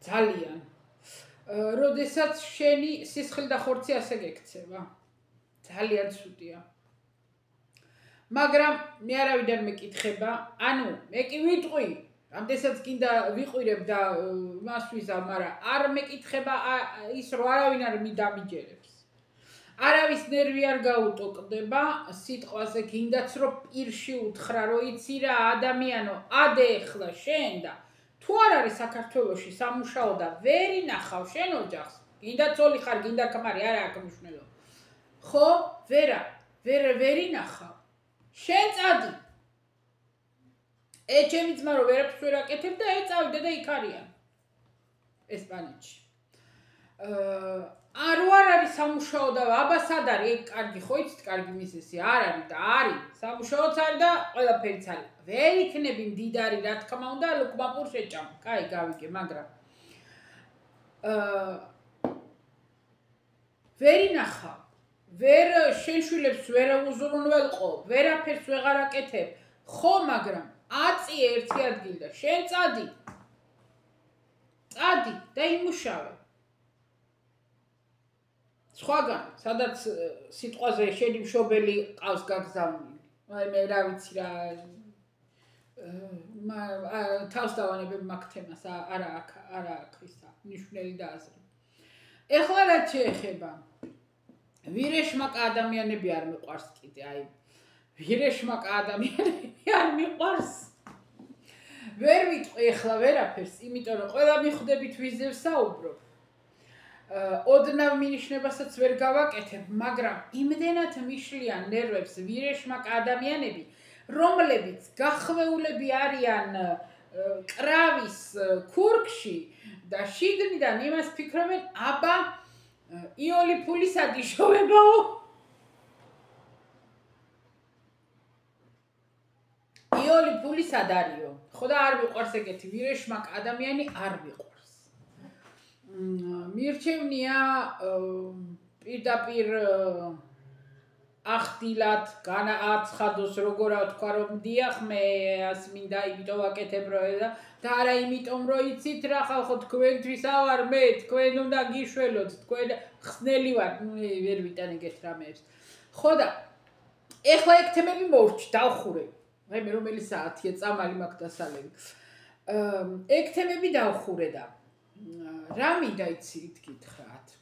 ძალიან. როდესაც შენი სისხლი და ხორცი ასე გექცევა. ძალიან ცუდია. მაგრამ მე არავიდან მეკითხება, ანუ მე კი ვიტყვი, რამდენსაც კიდე ვიყვირებ და მას ვიზავ, მაგრამ არ მეკითხება ის რომ არავინ არ დამიჯერებს. არავის ნერვი არ გაუტოკდება სიტყვაზე, გინდაც რომ პირში უთხრა, რომ იცი რა ადამიანო, ადე ახლა შენ და თუ არ არის საქართველოში სამუშაო და ვერ ინახავ შენ ოჯახს, გინდა ცოლი ხარ, გინდა ქმარი, არა აქვს მნიშვნელობა. ხო, ვერ ინახავ. შენ წადი. ჩემი ძმა რომ ვერაფერს ვერ აკეთებ და წავიდე და იქ არიან. ესპანეთში. არ არის სამუშაო და აბა სად არის? კარგი ხო იცით, კარგი მიზეზი არ არის და არის. სამუშაოც არის და ყველაფერიც არის. ვერ იქნები მდიდარი, რა თქმა უნდა, ლუკმაპურ შეჭამ. კაი, გავიგე, მაგრამ ვერ ინახავ. ვერ შენ შვილებს ვერ უზრუნველყო, ვერაფერს ვეღარ აკეთებ. ხო, მაგრამ აწიე ერთი ადგილ და შენ წადი და იმუშავე. სხვაგან, სადაც სიტყვაზე შენი მშობელი ყავს გაგზავნილი. აი მე რა ვიცი რა თავს დავანებებ მაგ თემას, არა აქ ისა, ნიშნელი და აზრი. ეხლა რაც შეეხება ვირეშმაკა ადამიანები არ მიყვარს კიდე, აი ვირეშმაკა ადამიანები არ მიყვარს. ვერ ვიტყვი ეხლა ვერაფერს, იმიტომ რომ ყველა მიხვდებით ვიზე ვსაუბრობ. ოდნავ მინიშნებასაც ვერ გავაკეთებ, მაგრამ იმდენად მიშლიან ნერვებს ვირეშმაკა ადამიანები, რომლებიც გახვეულები არიან კრავის ქურქში და შიგნიდან იმას ფიქრობენ, აბა იული ფულისადი შოვებაო. იული ფულისად არისო. ხო და არ მიყვარს ეგეთი ვირეშმაკა ადამიანი არ მიყვარს. მირჩევნია პირდაპირ ახდილად განააცხადოს როგორ თქვა რომ დიახ მე ას მინდა იმიტომ ვაკეთებ და არა იმიტომ რომ იცით რა ხალხო თქვენთვის ავარ მე თქვენ უნდა გიშველოთ თქვენ ხსნელი ვარ ვერ ვიტან ეგეთ რამეებს ხო და ეხლა ეგ თემები მოვჭი დავხურე მე რომელი საათია წამალი მაქვს დასალევი ეგ თემები დავხურე და რა მინდა იცით გითხრათ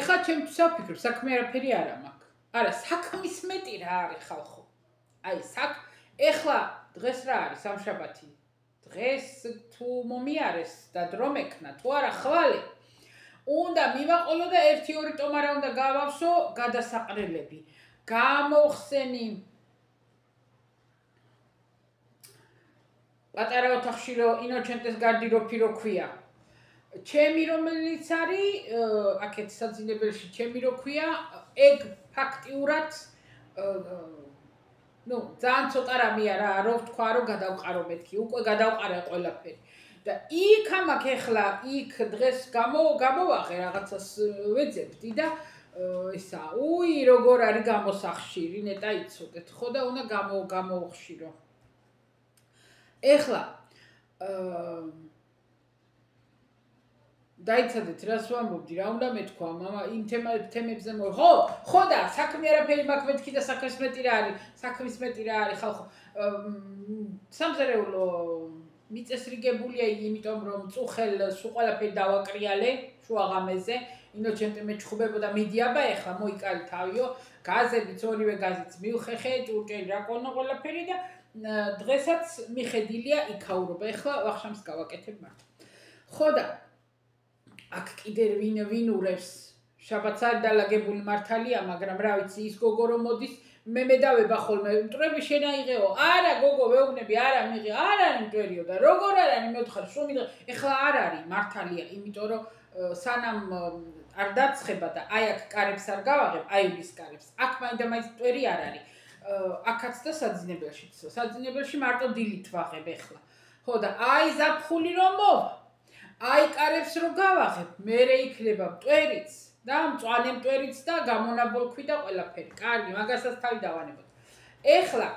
ეხლა ჩემთვის ვფიქრობ საქმე არაფერი არ მაქვს არა, საქმის მეტი რა არის ხალხო. აი, ეხლა დღეს რა არის სამშაბათი. დღეს თუ მომიარეს და დრო მექნა, თუ არა ხვალე. უნდა მივაყოლო და 1-2 ტომარა უნდა გავავსო გადასაყრელები. გამოვხსენი პატარა ოთახში რო ინოჩენტეს გარდიროფი რო ქვია. ჩემი რომელიც არის აქეთ საძინებელში ჩემი რო ქვია ეგ ფაქტიურად ძალიან ცოტა რამეა რა რომ თქვა რომ გადავყარო მეთქი უკვე გადავყარა ყველაფერი და იქ ამაკ ეხლა იქ დღეს გამოვაღე რაღაცას ვეძებდი და ისა უი როგორ არის გამოსახშირი ნეტა იცოდეთ ხო და უნდა გამოვხშირო ეხლა დაიცადეთ რას ვამბობდი რა უნდა მეთქვა მამა იმ თემებზე ხო და საქმე არაფერი მაქვს მეთქი და საქმის მეტი რა არის ხალხო სამზარეულო მიწესრიგებულია იმიტომ რომ წუხელს უყალაფერი დავაკრიალე შუაღამეზე ინოჩენტე მეჩხუბებოდა მიდიაბა ეხლა მოიკალი თავიო გაზებიც ორივე გაზიც მივხეხე ჭურჭელი რა ყონა ყველაფერი და დღესაც მიხედილია იქაურობა ეხლა ვახშამს გავაკეთებ მარტო ხო და აქ კიდე ვინ ურევს შაბათს არ დალაგებული მართალია მაგრამ რა ვიცი ის გოგო რომ მოდის მე მედავება ხოლმე მტრები შენაიღეო არა გოგო ვეუბნები არა მიღე არ არის მტერიო და როგორ არ არის მეთხარ შრომი ეხლა არ არის მართალია იმიტომ რომ სანამ არ დაცხება და აი აქ კარებს არ გავაღებ აიulis კარებს აქ მაინდა-მაინც მტერი არ არის აქაც და საძინებელში მარტო დილით ვაღებ ეხლა ხო და აი ზაფხული რომ მოვა აი კარებს რო გავაღებ, მერე იქნება მტვერიც და მწვანე მტვერიც და გამონაბოლქვი და ყველაფერი. კარგი, მაგასაც თავი დავანებოთ. ეხლა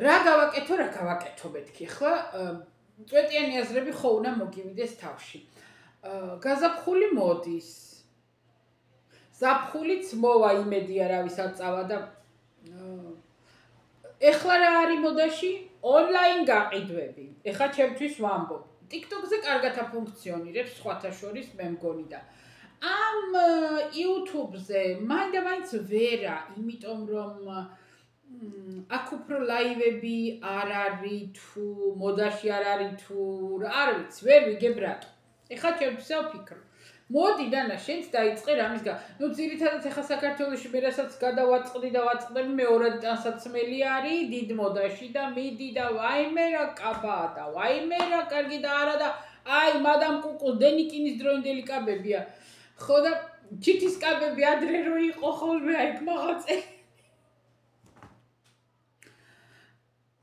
რა გავაკეთო მეთქი. ეხლა წვეტიანი აზრები ხო უნდა მოგივიდეს თავში. გაზაფხული მოდის. ზაფხულიც მოვა იმედია რა ვისაც წავა და ეხლა რა არის მოდაში? ონლაინ გაყიდვები. ეხლა ჩემთვის ვამბობ. TikTok-ზე კარგად აფუნქციონირებს სხვათა შორის მე მგონი და ამ YouTube-ზე მაინდა-მაინც ვერა, იმიტომ რომ აქ უფრო ლაივები არ არის თუ მოდაში არ არის თუ არ ვიცი, ვერ ვიგებ რატო. ეხლა ჩემთვის ვფიქრობ. მოდი დანა შენც დაიწყე რამის ძირითადად ეხლა საქართველოში მე რასაც გადავაწყდი და ვაწყდები მეორე ტანსაცმელი არის დიდ მოდაში და მიდი და ვაიმე რა კაბაა და ვაიმე რა კარგი და არა და აი მადამ კუკუ დენიკინის დროინდელი კაბებია ხო და ჩითის კაბები ადრე რო იყო ხოლმე აი მაღაწე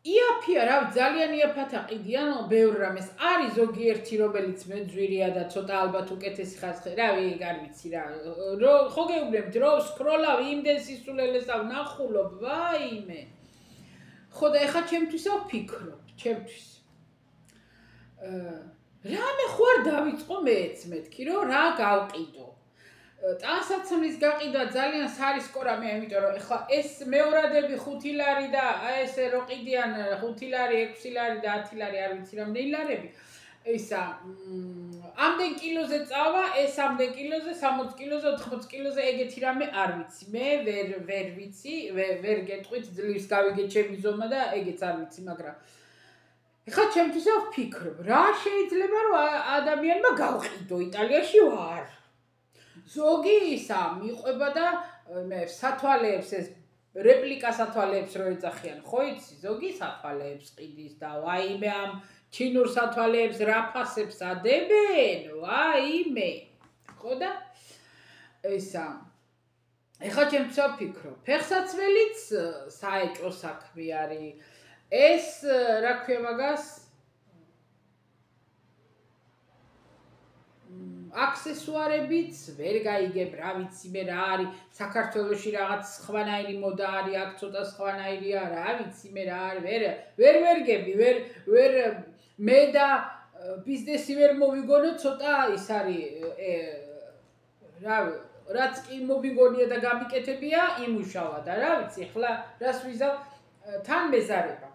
იაფია რა ძალიან იაფად აყიდიან ბევრ რამეს არის ზოგიერთი რომელიც მეძვირია და ცოტა ალბათ უკეთესი ხარხი რა არ ვიცი რა ხო გეუბნებ დრო სკროლავ იმდენ სისულელეს ნახულობ ვაიმე ხო და ეხა ჩემთვის ვფიქრობ ჩემთვის რამე ხო არ დავიწყო მეც მეთქი რომ რა გავყიდო ტანსაცმლის გაყიდვა ძალიან სარისკო რამეა, იმიტომ რომ ეხლა ეს მეორადები 5 ლარი და ეს რო ყიდიან 5 ლარი, 6 ლარი და 10 ლარი, არ ვიცი რამდენი ლარები. ისა ამდენ კილოზე წავა, ეს ამდენ კილოზე, 60 კილოზე, 80 კილოზე ეგეთი რამე არ ვიცი. მე ვერ ვიცი, ვერ გეტყვით ძლივს გავიგე ჩემი ზომა და ეგეც არ ვიცი, მაგრამ ეხლა ჩემთვის ვფიქრობ, რა შეიძლება რომ ადამიანმა გავყიდო, იტალიაში ვარ. ზოგი ისა მიყვება და მე სათვალეებს ეს რეპლიკა სათვალეებს რო ეძახიან, ხო იცი, ზოგი სათვალეებს ყიდის და ვაიმე ამ ჩინურ სათვალეებს რა ფასებს ადებენ, ვაიმე. ხო და ისა ეხლა ჩემთვის ვფიქრობ, ფეხსაცმელიც საეჭვო საქმე არის. ეს რა ქვია მაგას აქსესუარებიც ვერ გაიგებ, რა ვიცი მე რა არის, საქართველოში რაღაც სხვანაირი მოდა არის, აქ ცოტა სხვანაირია, რა ვიცი მე რა არის, ვერ გები, ვერ მე და ბიზნესი ვერ მოვიგონო, ცოტა ის არის, რაც კი მოვიგონია და გამიკეთებია, იმუშავა და რა ვიცი, ახლა რას ვიზავ, თან მეზარება.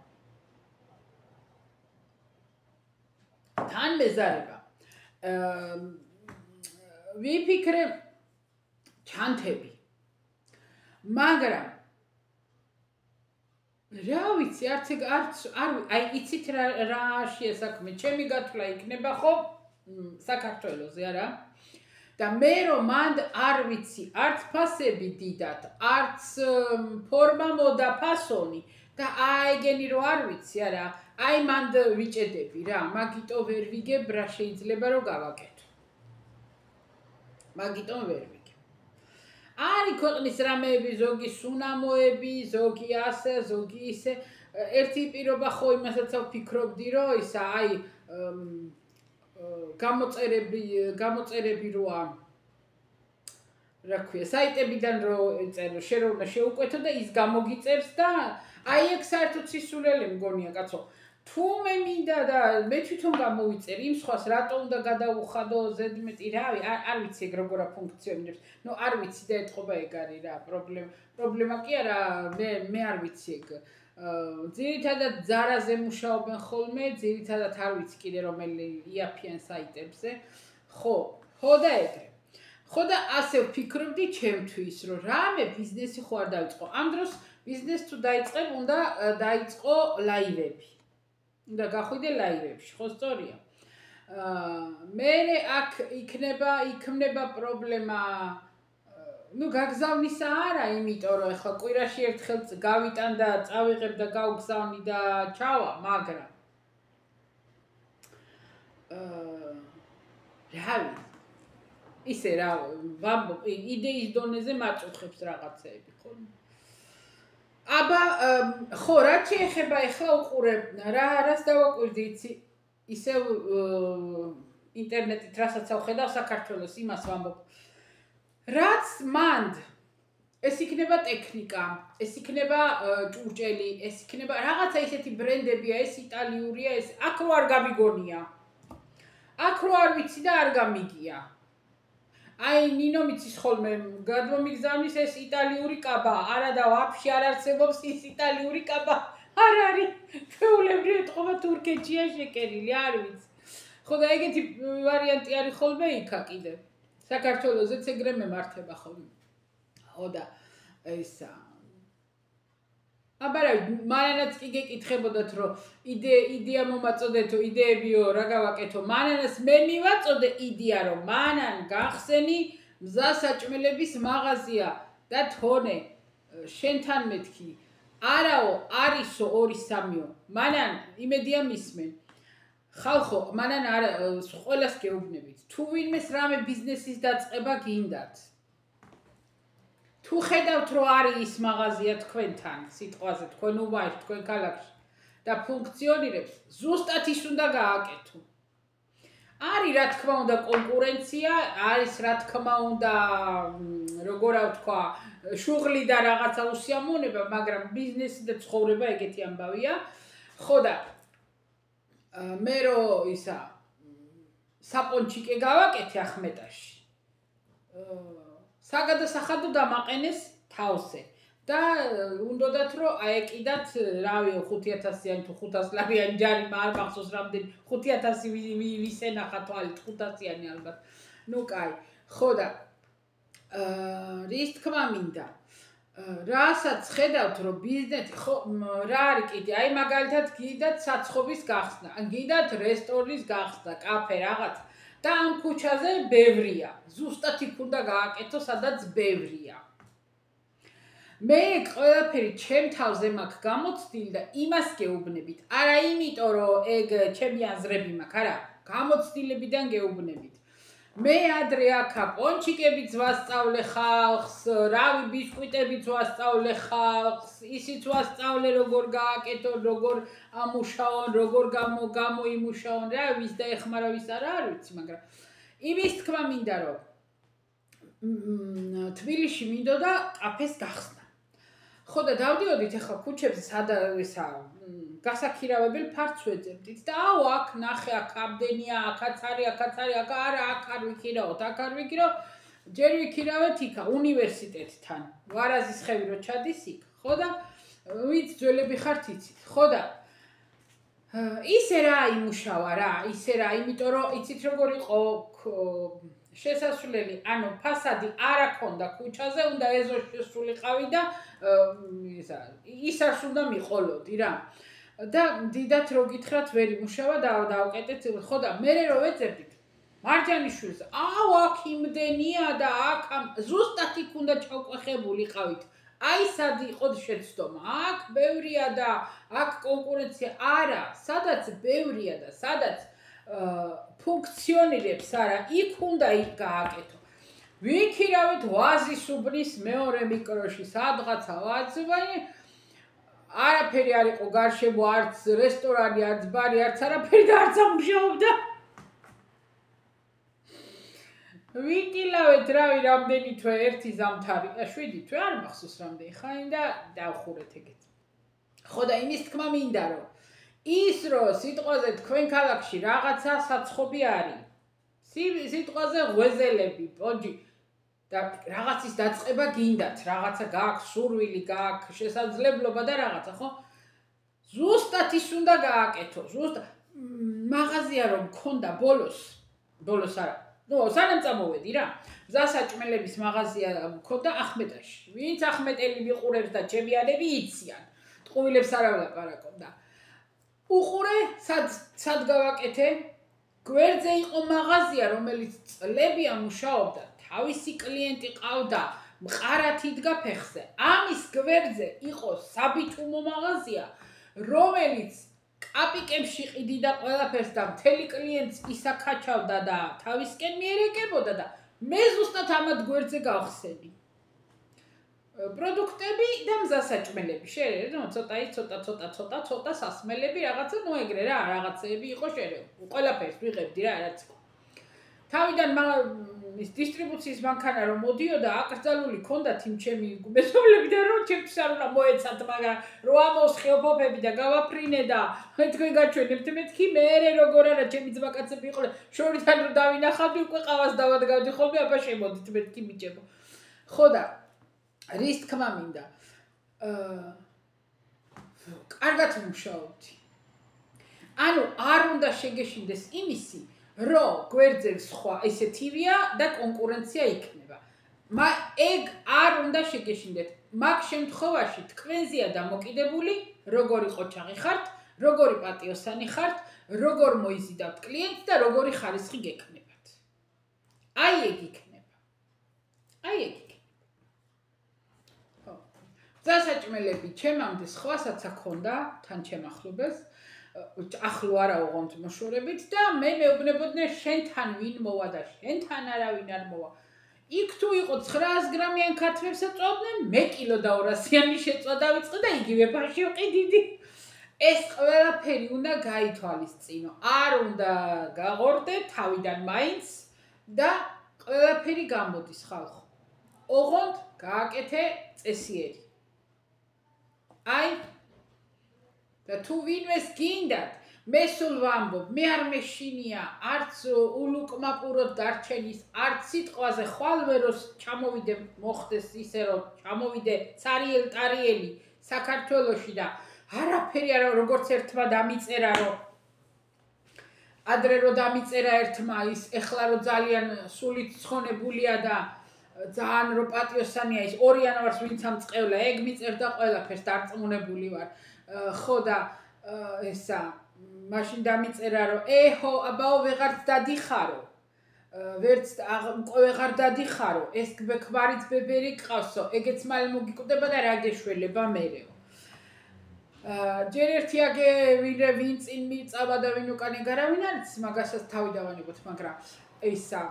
ვიფიქრე ჩანთები. მაგრამ რა ვიცი, აი იცით რაშია საქმე, ჩემი გათვლა იქნება ხო საქართველოზე არა? და მე რომ მანდ არ ვიცი, არც ფასები დიდად, არც ფორმა მოდა ფასონი და აეგენი რომ არ ვიცი არა, აი მანდ ვიჭედები რა, მაგიტო ვერ ვიგებ რა შეიძლება რომ გავაკეთო. მაგიტომ ვერ ვიგებ. არის ქვეყნის რამეები, ზოგი სუნამოები, ზოგი ასე, ზოგი ისე. ერთი პირობა ხო იმასაც ვფიქრობდი, რომ ისა აი გამოწერები როა რა ქვია, საიტებიდან რო წერო, შენ რომ შეუკვეთო და ის გამოგიწერს და აი ეგ საერთოდ სისულელე მგონია, კაცო. თუ მე მინდა და მე თვითონ გამოვიწერ იმ სხვას რატო უნდა გადაუხადო ზედმეტი რავი არ ვიცი ეგ როგორ ფუნქციონირებს. ნუ არ ვიცი და ეთყობა ეგ არის რა პრობლემა კი არა მე არ ვიცი ეგ. ძირითადად ზარაზე მუშაობენ ხოლმე, ძირითადად არ ვიცი კიდე რომელი იაფიან საიტებზე. ხო და ეგრე. ხო და ასე ვფიქრობდი ჩემთვის, რომ რამე ბიზნესი ხო არ დაიწყო. ამ დროს ბიზნეს თუ დაიწყებ, უნდა დაიწყო ლაივები. და გახვიდე ლაივებში, ხო სწორია. მე აქ იქმნება პრობლემა, ნუ გაგზავნისა არა, იმიტომ რომ ეხლა კვირაში ერთხელ გავიტან და წავიღებ და გავგზავნი და ჩავა, მაგრამ რავი, ისე რა, იდეის დონეზე მაწუხებს რაღაცეები, ხო? აბა ხო რაც შეეხება ახლა უყურებ რას დავაკვირდი იცი ისევ ინტერნეტით რასაც ავხედავ საქართველოს იმას ვამბობ რაც მანდ ეს იქნება ტექნიკა ეს იქნება ჭურჭელი ეს იქნება რაღაცა ისეთი ბრენდებია ეს იტალიურია ეს აქ რო არ გამიგონია აქ რო არ ვიცი და არ გამიგია აი ნინო მიცის ხოლმე გადმომიგზავნის ეს იტალიური კაბა არა და ვაფშე არ არსებობს ის იტალიური კაბა არ არის ჩვეულებრივ ეთყობა თურქეთშია შეკერილი არ ვიცი ხო და ეგეთი ვარიანტი არის ხოლმე იქა კიდე საქართველოსაც ეგრე მემართება ხოლმე ხო და ისა აბა რა მანანაც კი გეკითხებოდათ რომ იდეა მომაწოდეთო იდეებიო რა გავაკეთო მანანას მე მივაწოდე იდეა რომ მანან გახსენი მზასაჭმელების მაღაზია და თონე შენთან მეთქი არაო არისო 2-3-ო მანან იმედია მისმენ ხალხო მანან არ ყველას გეუბნებით თუ ვინმეს რამე ბიზნესის დაწყება გინდათ თუ ხედავთ რომ არის ის მაღაზია თქვენთან სიტყვაზე თქვენ უბანში თქვენ ქალაქში და ფუნქციონირებს ზუსტად ის უნდა გააკეთო არის რა თქმა უნდა კონკურენცია არის რა თქმა უნდა როგორ ვთქვა შუღლი და რაღაცა უსიამოვნება მაგრამ ბიზნესი და ცხოვრება ეგეთი ამბავია ხო და მე რო ისა საპონჩიკე გავაკეთე ახმეტაში საგადასახადო დამაყენეს თავზე და უნდათ რომ აეკიდათ რავი 5000-იანი თუ 500 ლარიანი ჯარიმა არ მახსოვს რამდენი 5000 ვისენახა თვალით 500-იანი ალბათ ნუ კაი ხო და რის თქმა მინდა რასაც ხედავთ რომ ბიზნესი ხო რა არის კიდე აი მაგალითად გიდათ საცხობის გახსნა ან გიდათ რესტორნის გახსნა კაფე რაღაც და ამ ქუჩაზე ბევრია ზუსტად იქ უნდა გააკეთო სადაც ბევრია მე ყველაფერი ჩემ თავზე მაქვს გამოცდილი და იმას გეუბნებით არა იმიტომ რომ ეგ ჩემი აზრები მაქვს არა გამოცდილებიდან გეუბნებით მე ადრე აქა პონჩიკებიც ვასწავლე ხალხს, რავი ბისკვიტებიც ვასწავლე ხალხს, ისიც ვასწავლე როგორ გააკეთო, როგორ ამუშაონ, როგორ გამოიმუშაონ, რა ვის დაეხმარა ვის არა არ ვიცი, მაგრამ იმის თქმა მინდა რომ თბილისში მინდოდა კაფეს გახსნა. ხო და დავდიოდით ახლა ქუჩებზე სადაა გასაქირავებელ ფართს ვეძებდით და აუ აქ ნახე აქ ამდენია აქაც არის აქ არა აქ არ ვიქირავოთ აქ არ ვიქირავ ჯერ ვიქირავეთ იქა უნივერსიტეტთან ვარაზის ხევი რო ჩადის იქ ხო და ვინც ძველები ხართ იცით ხო და ისე რა იმუშავა რა ისე რა იმიტომ რომ იცით როგორ იყო შესასვლელი ანუ ფასადი არ აქონდა ქუჩაზე უნდა ეზოს შესულიყავი და ის არს უნდა მიყოლოდი რა და დიდათ რო გითხრათ ვერ იმუშავა და დავკეტეთ ხო და მე რო ვეძებდით მარჯანიშვილს აუ აქ იმდენია და აქ ზუსტად იქ უნდა ჩავყვეხებულიყავით აი სად იყო შეცდომა აქ ბევრია და აქ კონკურენცია არა სადაც ბევრია და სადაც ფუნქციონირებს არა იქ უნდა იქ გააკეთო ვიქირავით ვაზის უბნის მეორე მიკროში სადღაცა ვაძვანი არაფერი არ იყო გარშემო არც რესტორანი არც ბარი არც არაფერი და არც ამუშაობდა ვიკილავეთ რავი რამდენი თვე ერთი ზამთარი 7 თვე არ მახსოვს რამდენი ხანი და დავხურეთ ეგეთ ხო და იმის თქმა მინდა რომ ის რომ სიტყვაზე თქვენ ქალაქში რაღაცა საცხობი არის სიტყვაზე ღვეზელები პონჯი და რაღაცის დაწყება გინდათ რაღაცა გააქვს სურვილი გააქვს შესაძლებლობა და რაღაცა ხო ზუსტად ის უნდა გააკეთო ზუსტად მაღაზია რომ მქონდა ბოლოს არა ნუ სანამ წამოვედი რა გზასაჭმელების მაღაზია მქონდა ახმეტაში ვინც ახმეტელი მიყურებს და ჩემიანები იციან ტყუილებს არ ვლაპარაკობ და უყურე სად გავაკეთე გვერდზე იყო მაღაზია რომელიც წლებია მუშაობდა თავისი კლიენტი ყავდა მყარად იდგა ფეხზე ამის გვერდზე იყო საბითუმო მაღაზია რომელიც კაპიკებში ყიდიდა ყველაფერს და მთელი კლიენტს ისაკაჩავდა და თავისკენ მიერეკებოდა და მე ზუსტად ამად გვერდზე გავხსენი პროდუქტები და მზასაჭმელები შეიძლება ცოტა სასმელები რაღაცა ნუ ეგრე რა რაღაცეები იყო შეიძლება ყველაფერს ვიღებდი რა რაც იყო თავიდან ის დისტრიბუციის მანქანა რომ მოდიოდა აკრძალული ქონდათ იმ ჩემი მეზობლები და რომ ჩემს არ უნდა მოეცათ მაგრამ რო ამოსხიო ფოფები და გავაფრინე და თქვენ გაჩვენებთ მეთქი მე როგორ არა ჩემი ძმაკაცები იყო შორიდან რომ დავინახავდი უკვე ყავას დავადგავდი ხოლმე აბა შემოდით მეთქი მიჭებო ხო და რის თქმა მინდა კარგად მუშაობდი ანუ არ უნდა შეგეშინდეს იმისი რომ გვერდზე სხვა ესეთივია და კონკურენცია იქნება. ეგ არ უნდა შეგეშინდეთ. მაგ შემთხვევაში თქვენზეა დამოკიდებული, როგორი ყოჩაღი ხართ, როგორი პატიოსანი ხართ, როგორ მოიზიდავთ კლიენტს და როგორი ხარისხი გექნებათ. აი ეგ იქნება. ხო. გზასაჭმელები ჩემამდე სხვასაც აქონდა, თან ჩემ ახლობელს. ახლო არა ოღონდ მოშორებით და მე მეუბნებოდნენ შენთან ვინ მოვა და შენთან არავინ არ მოვა. იქ თუ იყო 900 გრამიან ქათმებსა წვავდნენ, მე კილო და 200-იანი შეწვა დავიწყე და იგივე ფაში ვყიდიდი. ეს ყველაფერი უნდა გაითვალისწინო. არ უნდა გაღორდე თავიდან მაინც და ყველაფერი გამოდის ხალხო. ოღონდ გააკეთე წესიერი. აი და თუ ვინმეს გინდათ, მე სულ ვამბობ, მე არ მეშინია არც ულუკმაპუროდ დარჩენის, არც სიტყვაზე ხვალვე რომ ჩამოვიდე მოხდეს ისე რომ ჩამოვიდე цариელ-ტარიელი საქართველოში და არაფერი არა როგორც ერთმა დამიწერა რომ ადრე რომ დამიწერა ერთმა ის ეხლა რომ ძალიან სულით ცხონებულია და ძალიან რო პატიოსანია ის 2 იანვარს ვინც ამწყევლა ეგ მიწერდა ყველაფერს დარწმუნებული ვარ ხო და ესა მაშინ დამიწერა რომ ეჰო აბაო ვეღარც დადიხარო ვერც ვეღარ დადიხარო ეს ქმარიც ბებერი ყავსო ეგეც მალე მოგიკვდება და რა გეშველება მერეო ჯერ ერთი აგე ვინ წინ მიწავა და ვინ უკან ეგარავინ არის მაგასაც თავი დავანებოთ მაგრამ ისა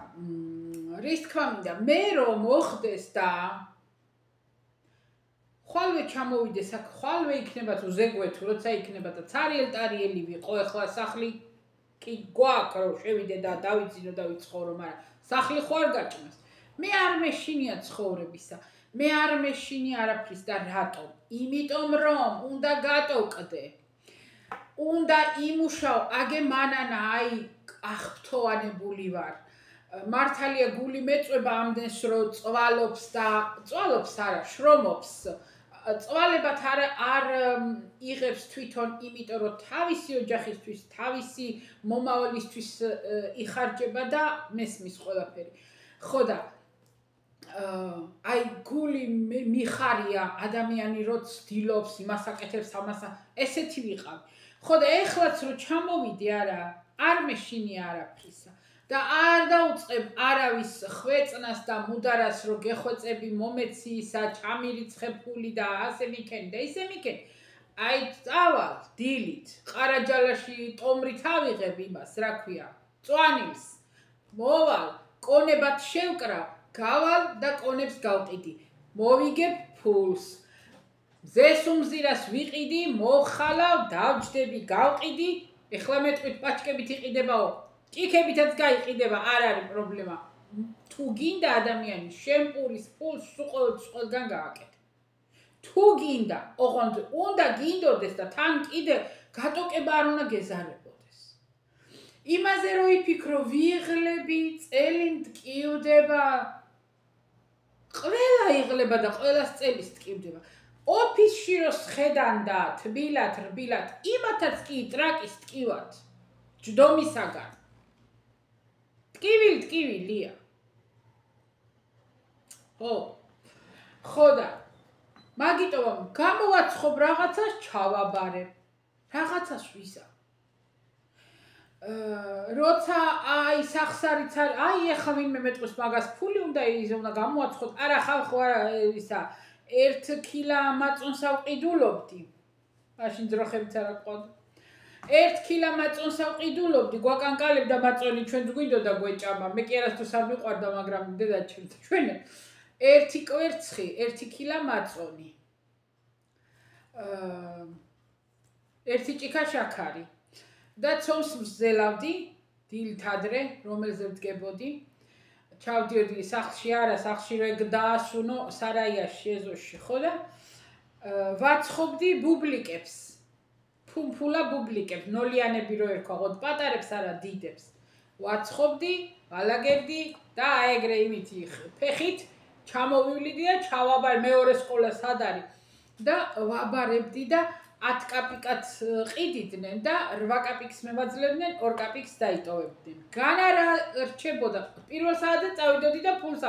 რის თქმა მინდა მე რომ მოხდეს და ხვალვე ჩამოვიდეს აქ ხვალვე იქნება თუ ზეგვეთუ როცა იქნება და цариელ-ტარიელი ვიყო ეხლა სახლი კი გვაქვს რომ შევიდე და დავიცინო და ვიცხოვრო მაგრამ სახლი ხო არ გაჭმას მე არ მეშინია ცხოვრებისა მე არ მეშინია არაფრის და რატომ იმიტომ რომ უნდა გატოვკდე უნდა იმუშაო აგე მანანა აი აღფრთოვანებული ვარ მართალია გული მეწვება ამდენს რომ წვალობს და წვალობს არა შრომობს წვალებად არ იღებს თვითონ იმიტომ რომ თავისი ოჯახისთვის თავისი მომავალისთვის იხარჯება და მესმის ყველაფერი ხო და აი გული მიხარია ადამიანი რო ცდილობს იმას აკეთებს ამას ესეთი ვიყავ ხო და ეხლაც რო ჩამოვიდე არა არ მეშინია არაფრისა და არ დაუწყებ არავის ხვეწნას და მუდარას რო გეხვეწები მომეციისა ჩამირიცხებული და ასე მიქენ და ისე მიქენ აი წავალ დილით ყარაჯალაში ტომრით ავიღებ იმას რა ქვია წვანილს მოვალ კონებად შევკრავ გავალ და კონებს გავყიდი მოვიგებ ფულს ზესუმზირას ვიყიდი მოხალავ დავჯდები გავყიდი ეხლა მეტყვით პაჩკებით იყიდებაო ჭიქებითაც გაიყიდება არ არის პრობლემა თუ გინდა ადამიანი შემპურის ფულს ყველგან გააკეთე თუ გინდა ოღონდ უნდა გინდოდეს და თან კიდე გატოკება არ უნდა გეზარებოდეს იმაზე რომ იფიქრო ვიღლები წელი მტკივდება ყველა იღლება და ყველას წელის ტკივდება ოფისში რო სხედან და თბილად რბილად იმათაც კი ტრაკის ტკივად ჯდომისაგან ტკივილია ხო და მაგიტომ გამოვაცხობ რაღაცას ჩავაბარებ რაღაცას ვისა როცა აი სახსარიც აი ეხლა ვინმე მეტყვის მაგას ფული უნდა გამოვაცხოთ არა ხალხო არა ისა 1 კილა მაწონს ავყიდულობდი მაშინ ძროხებიც არ აყვავდა 1 კილა მაწონს ავყიდულობდი გვაკანკალებ და მაწონი ჩვენც გვიდოდა გვეჭამა მე კი არასდროს არ მიყვარდა მაგრამ დედაჩემ ჩვენ 1 კვერცხი 1 კილა მაწონი 1 ჭიქა შაქარი და ცომს მზელავდი დილით ადრე რომელზე ვდგებოდი ჩავდიოდი სახლში არა სახლში რო ეგ დაასუნო სარაიაში ეზოში ხო და ვაცხობდი ბუბლიკებს ფუმფულა ბუბლიკებს ნოლიანები რო ერქვა ღოდ პატარებს არა დიდებს ვაცხობდი ვალაგებდი და აეგრე იმითი ფეხით ჩამოვივლიდი და ჩავაბარ მეორე სკოლა სად არის და ვაბარებდი და 10 კაპიკად ყიდიდნენ და 8 კაპიკს მევაძლევდნენ 2 კაპიკს დაიტოვებდნენ განა რა რჩებოდა პირველ საათზე წავიდოდი და ფულს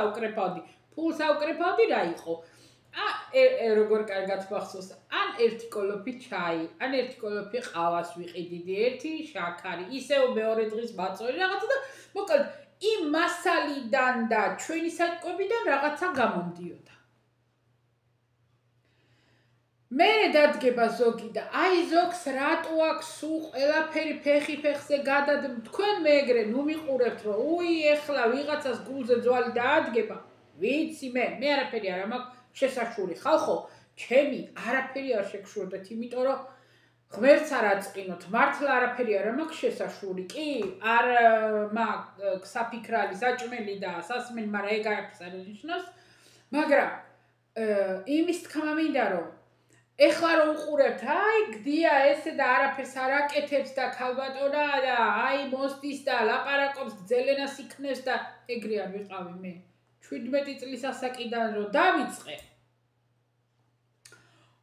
ავკრეფავდი რა იყო როგორ კარგად მახსოვს ან 1 კოლოფი ჩაი ან 1 კოლოფი ყავას ვიყიდიდი 1 შაქარი ისევ მეორე დღის მაწვერი რაღაცა და მოკლედ იმ მასალიდან და ჩვენი საჭკვებიდან რაღაცა გამომდიოდა მე დადგება ზოგი და აი ზოგს რატო აქვს სულ ყველაფერი ფეხი ფეხზე გადად თქვენ მეეგრე ნუ მიყურებთ რომ უი ეხლა ვიღაცას გულზე ძვალი დაადგება ვიცი მე არაფერი არ მაქვს შესაშური ხალხო ჩემი არაფერი არ შეგშურდეთ იმიტომ რომ ღმერთს არ აწყინოთ მართლა არაფერი არ მაქვს შესაშური კი არ მაქვს საფიქრალი საჭმელი და სასმელი მაგრამ ეგ არაფერს არ ნიშნავს მაგრამ იმის თქმა მინდა რომ ეხლა რომ უყურებთ, აი, გდია ესე და არაფერს არ აკეთებს და ქალბატონა და აი მოსდის და ლაპარაკობს გძელენას იქნევს და ეგრე არ ვიყავი მე. 17 წლის ასაკიდან რომ დავიწყე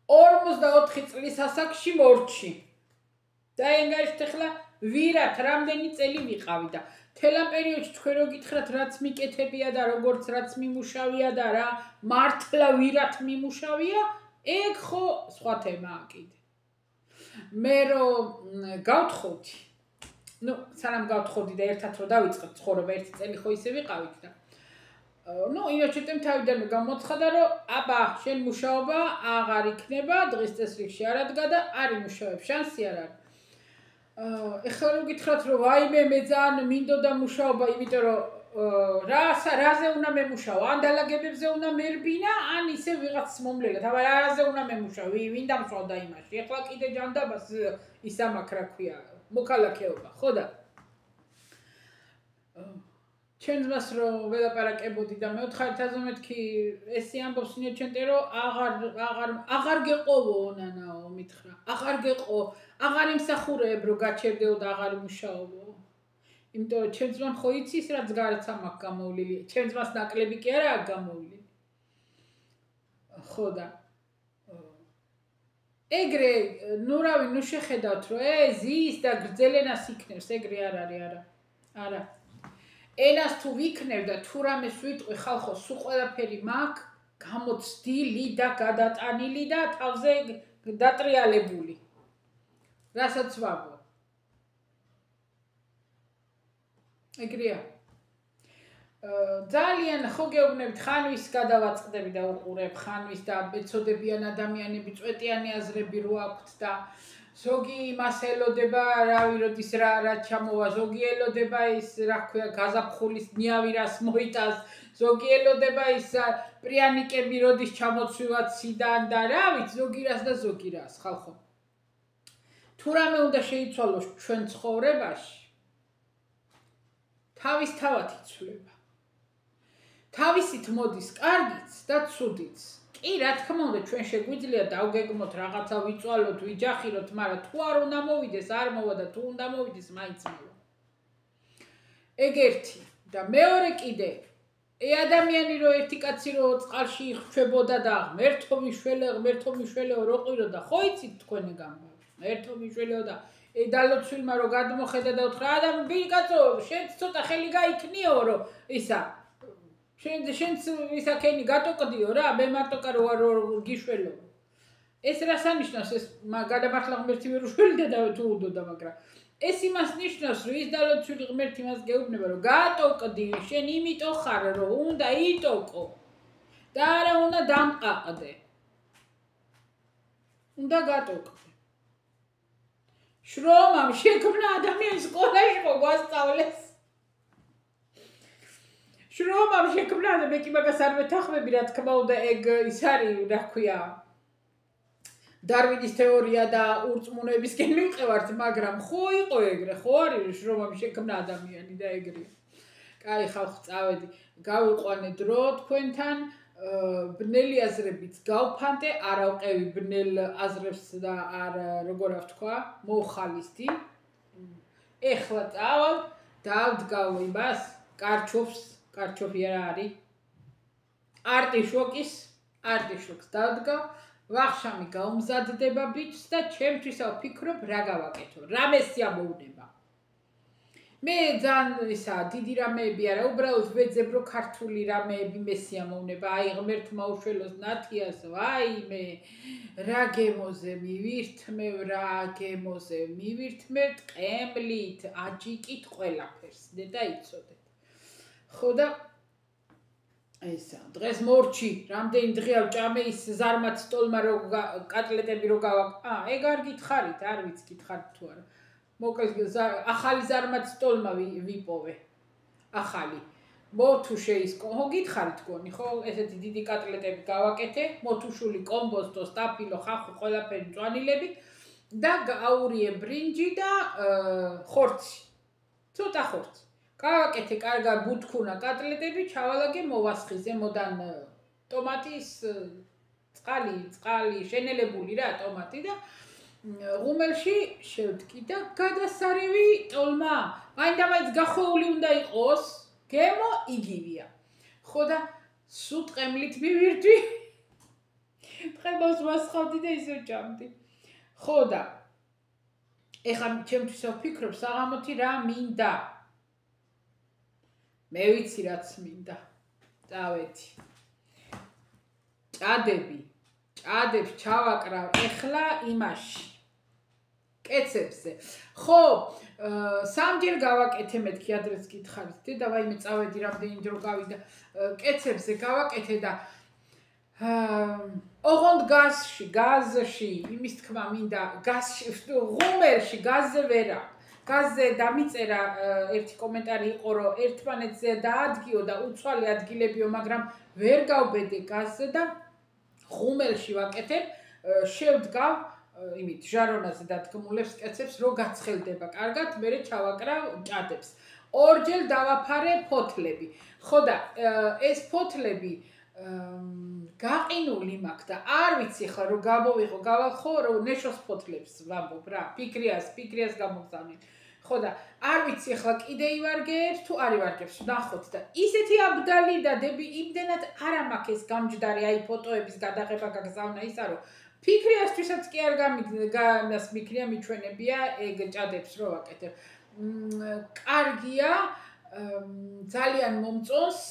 44 წლის ასაკში მორჩი. და ენგაშთ ახლა ვირათ რამდენი წელი ვიყავი და თელა პერიოდში თქვენ რო გითხრათ რაც მიკეთებია და როგორც რაც მიმუშავია და რა მართლა ვირათ მიმუშავია, ეგ ხო სხვა თემაა კიდე. მე რომ გავთხოვდი. ნუ სანამ გავთხოვდი და ერთად რო დავიწყეთ ცხოვრება, ერთი წელი ხო ისე ვიყავით და ნუ ინოჩეტემ თავიდანვე გამოცხადა რომ აბა შენ მუშაობა აღარ იქნება, დღის წესრიგში არ ადგა და არ იმუშავებ, შანსი არ არის. ეხლა რო გითხრათ რომ ვაიმე მე ძალიან მინდოდა მუშაობა, იმიტომ რომ რაზე უნდა მემუშაო, ან დალაგებებზე უნდა მერბინა, ან ისე ვიღაც მომლელად, აბა რაზე უნდა მემუშაო, ვინ დამწვავდა იმაში. ეხლა კიდე ჯანდაბას ის ამაკ რა ქვია, მოქალაქეობა, ხო და ჩემს მას რომ ველაპარაკებოდი და მეოთხარით აზომეთქი ესი ამბობს ნიოჩენტე რომ აღარ გეყოვო ნანაო მითხრა. აღარ გეყო, აღარ იმსახურებ რომ გაჩერდეო და აღარ იმუშაობო. იმიტომ რომ ჩემს მან ხო იცის რაც გარეთ ამაკ გამოვლილი. ჩემს მას ნაკლები კი არა აქვს გამოვლილი. ხო და ეგრე ნუ რავი, ნუ შეხედავთ რომ ზის და გრძელენას იქნევს, ეგრე არ არის, არა. არა. ენას თუ ვიქნევ და თუ რამეს ვიტყვი ხალხო, სულ ყველაფერი მაქვს გამოცდილი და გადატანილი და თავზე დატრიალებული. რასაც ვაბო. ეგრეა. ძალიან ხო გეუბნებით, ხანვის გადავაწყდები და უყურებ, ხანვის და ეცოდებიან ადამიანები, წვეტიანი აზრები რო აქვთ და ზოგი იმას ელოდება, რავი, როდის რა ჩამოვა, ზოგი ელოდება ის, რა ქვია, გაზაფხულის ნიავირას მოიტანს, ზოგი ელოდება ის პრიანიკები როდის ჩამოცვივათ სიდან და რავით, ზოგი რას და ზოგი რას, ხალხო. თუ რამე უნდა შეიცვალოს ჩვენ ცხოვრებაში, თავისთავად იცვლება. თავისით მოდის კარგიც და ცუდიც. კი, რა თქმა უნდა, ჩვენ შეგვიძლია დავგეგმოთ, რაღაცა ვიწვალოთ, ვიჯახიროთ, მაგრამ თუ არ უნდა მოვიდეს, არ მოვა და თუ უნდა მოვიდეს, მაინც მოვა. ეგ ერთი და მეორე კიდე, ადამიანი რო ერთი კაცი რო წყალში იხჩებოდა და ღმერთო მიშველეო რო ყვირო და ხო იცით თქვენ ეგ ამბავი. ღმერთო მიშველეო და დალოცვილმა რო გადმოხედა და უთხრა, ბიჭი კაცო, შენც ცოტა ხელი გაიქნიო რომ ისა შენც ისაკენი გატოკდიო რა, მე მარტო რო გიშველო. ეს რას ანიშნავს, ეს გადამართლა ღმერთი ვერ უშველდა და თუ უდოდა, მაგრამ ეს იმას ნიშნავს, რომ ის დალოცვილი ღმერთი მას გეუბნება, რომ გატოკდი, შენ იმიტომ ხარ, რომ უნდა იტოკო და არა უნდა დამყაყდე. უნდა გატოკდე. შრომამ შექმნა ადამიანს სკოლაში ხო გვასწავლეს. შრომამ შექმნა და მე კი მაგას არ მეთანხმები, რა თქმა უნდა, ეგ ის არის, რა ქვია, დარვინის თეორია და ურწმუნოებისკენ მივყევართ, მაგრამ ხო იყო ეგრე, ხო არის შრომამ შექმნა ადამიანი და ეგრეა. კაი, ხალხო, წავედი, გავიყვანე დრო თქვენთან, ბნელი აზრებიც გავფანტე, არ ავყევი ბნელ აზრებს და არ როგორ ვთქვა, მოვხალისდი. ეხლა წავალ, დავდგავ იმას, კარჩოფი რა არის? არტიშოკს დავდგავ, ვახშამი გაუმზადდება ბიჭს და ჩემთვისავ ფიქრობ რა გავაკეთო, რა მესიამოვნება. მე ძალიან ისა დიდი რამეები არა, უბრალოდ ვეძებ რომ ქართული რამეები მესიამოვნება, აი ღმერთმა უშველოს ნათიას, ვაიმე, რა გემოზე მივირთმევ, ტყემლით, აჯიკით ყველაფერს, და იცოდეთ. ხო და ესა, დღეს მორჩი, რამდენი დღეა ვჭამე ის ზარმაც სტოლმა რო კატლეტები რო ეგ არ გითხარით, არ ვიცი გითხარით თუ არა. მოკლედ ახალი ზარმაც სტოლმა ვიპოვე. ახალი. მოთუ შეისკო, ხო გითხარით გონი, ხო, ესეთი დიდი კატლეტები გავაკეთე, მოთუშული კომბოსტო, სტაფილო, ხახუ, ყველაფერი მწვანილები და გააურიე ბრინჯი და ხორცი. ცოტა ხორცი. გავაკეთე კარგად ბუთქუნა კატლეტები, ჩავალაგე მოვასხი ზემოდან ტომატის წყალი შენელებული რა ტომატი და ღუმელში შევდგი და გადასარევი ტოლმა მაინდამაინც გახვეული უნდა იყოს გემო იგივია ხო და სუტყემლით მივირთვი ტყემოს მასხავდი და ისე ჭამდი ხო და ეხლა ჩემთვის ვფიქრობ საღამოთი რა მინდა მე ვიცი რაც მინდა წავედი ჭადებს ჩავაკრავ ეხლა იმაში კეცებზე ხო სამჯერ გავაკეთე მეთქი ადრეს გითხარით დედა ვაიმე წავედი რამდენი დრო გავიდა კეცებზე გავაკეთე და ოღონდ გაზში იმის თქმა მინდა გაზში ღუმელში გაზზე ვერა გაზზე დამიწერა ერთი კომენტარი იყო რომ ერთმანეთზე დაადგიო და უცვალე ადგილებიო მაგრამ ვერ გავბედე გაზზე და ღუმელში ვაკეთებ შევდგავ იმით ჟარონაზე დადგმულებს კეცებს რო გაცხელდება კარგად მე ჩავაკრავ ჭადებს ორჯერ დავაფარე ფოთლები ხო და ეს ფოთლები გაყინული მაქვს და არ ვიცი ხა რომ გამოვიყო გავალხო რომ ნეშოს ფოთლებს ვამბობ რა ფიქრიას გამოგზავნე ხო და არ ვიცი ხა კიდე ივარგებს თუ არ ივარგებს ნახოთ და ისეთი აბდალი და დები იმდენად არ მაქვს ეს გამჯდარი აი ფოტოების გადაღება გაგზავნა ისა რომ ფიქრიასთვისაც კი არ გამიგდას მიქრია მიჩვენებია ეგ ჭადებს რო ვაკეთებ კარგია ძალიან მომწონს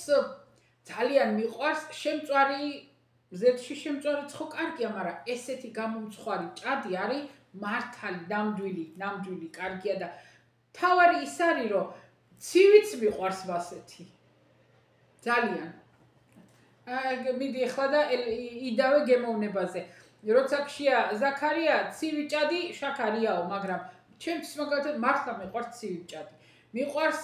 ძალიან მიყვარს შემწვარი ზეთში შემწვარი ხო კარგია მაგრამ ესეთი გამომცხვარი ჭადი არის მართალი ნამდვილი კარგია და თავარი ის არის რომ ცივიც მიყვარს მასეთი ძალიან მიდი ახლა და იდავე გემოვნებაზე როცა ქშია ზაქარია ცივი ჭადი შაქარიაო მაგრამ ჩემთვის მაგალითად მართლა მიყვარს ცივი ჭადი მიყვარს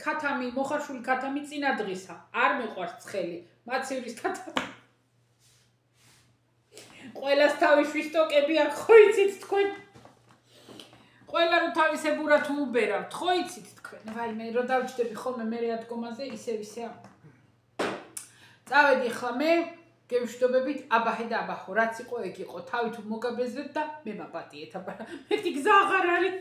ქათამი მოხარშული ქათამი წინა დღისა არ მიყვარს ცხელი მაცივრის ქათამი ყველას თავის ვისტოკები აქვს ხო იცით თქვენ ყველა რომ თავისებურად უუბერავთ ხო იცით თქვენ ვაიმე რო დავჭდები ხოლმე მე რადგომაზე ისევ წავედი ხლა მე გემშვიდობებით აბაჰე და აბახო რაც იყო ეგ იყო თავით მოგაბეზრეთ და მე მაპატიეთ აბა მეთი გზა აღარ არის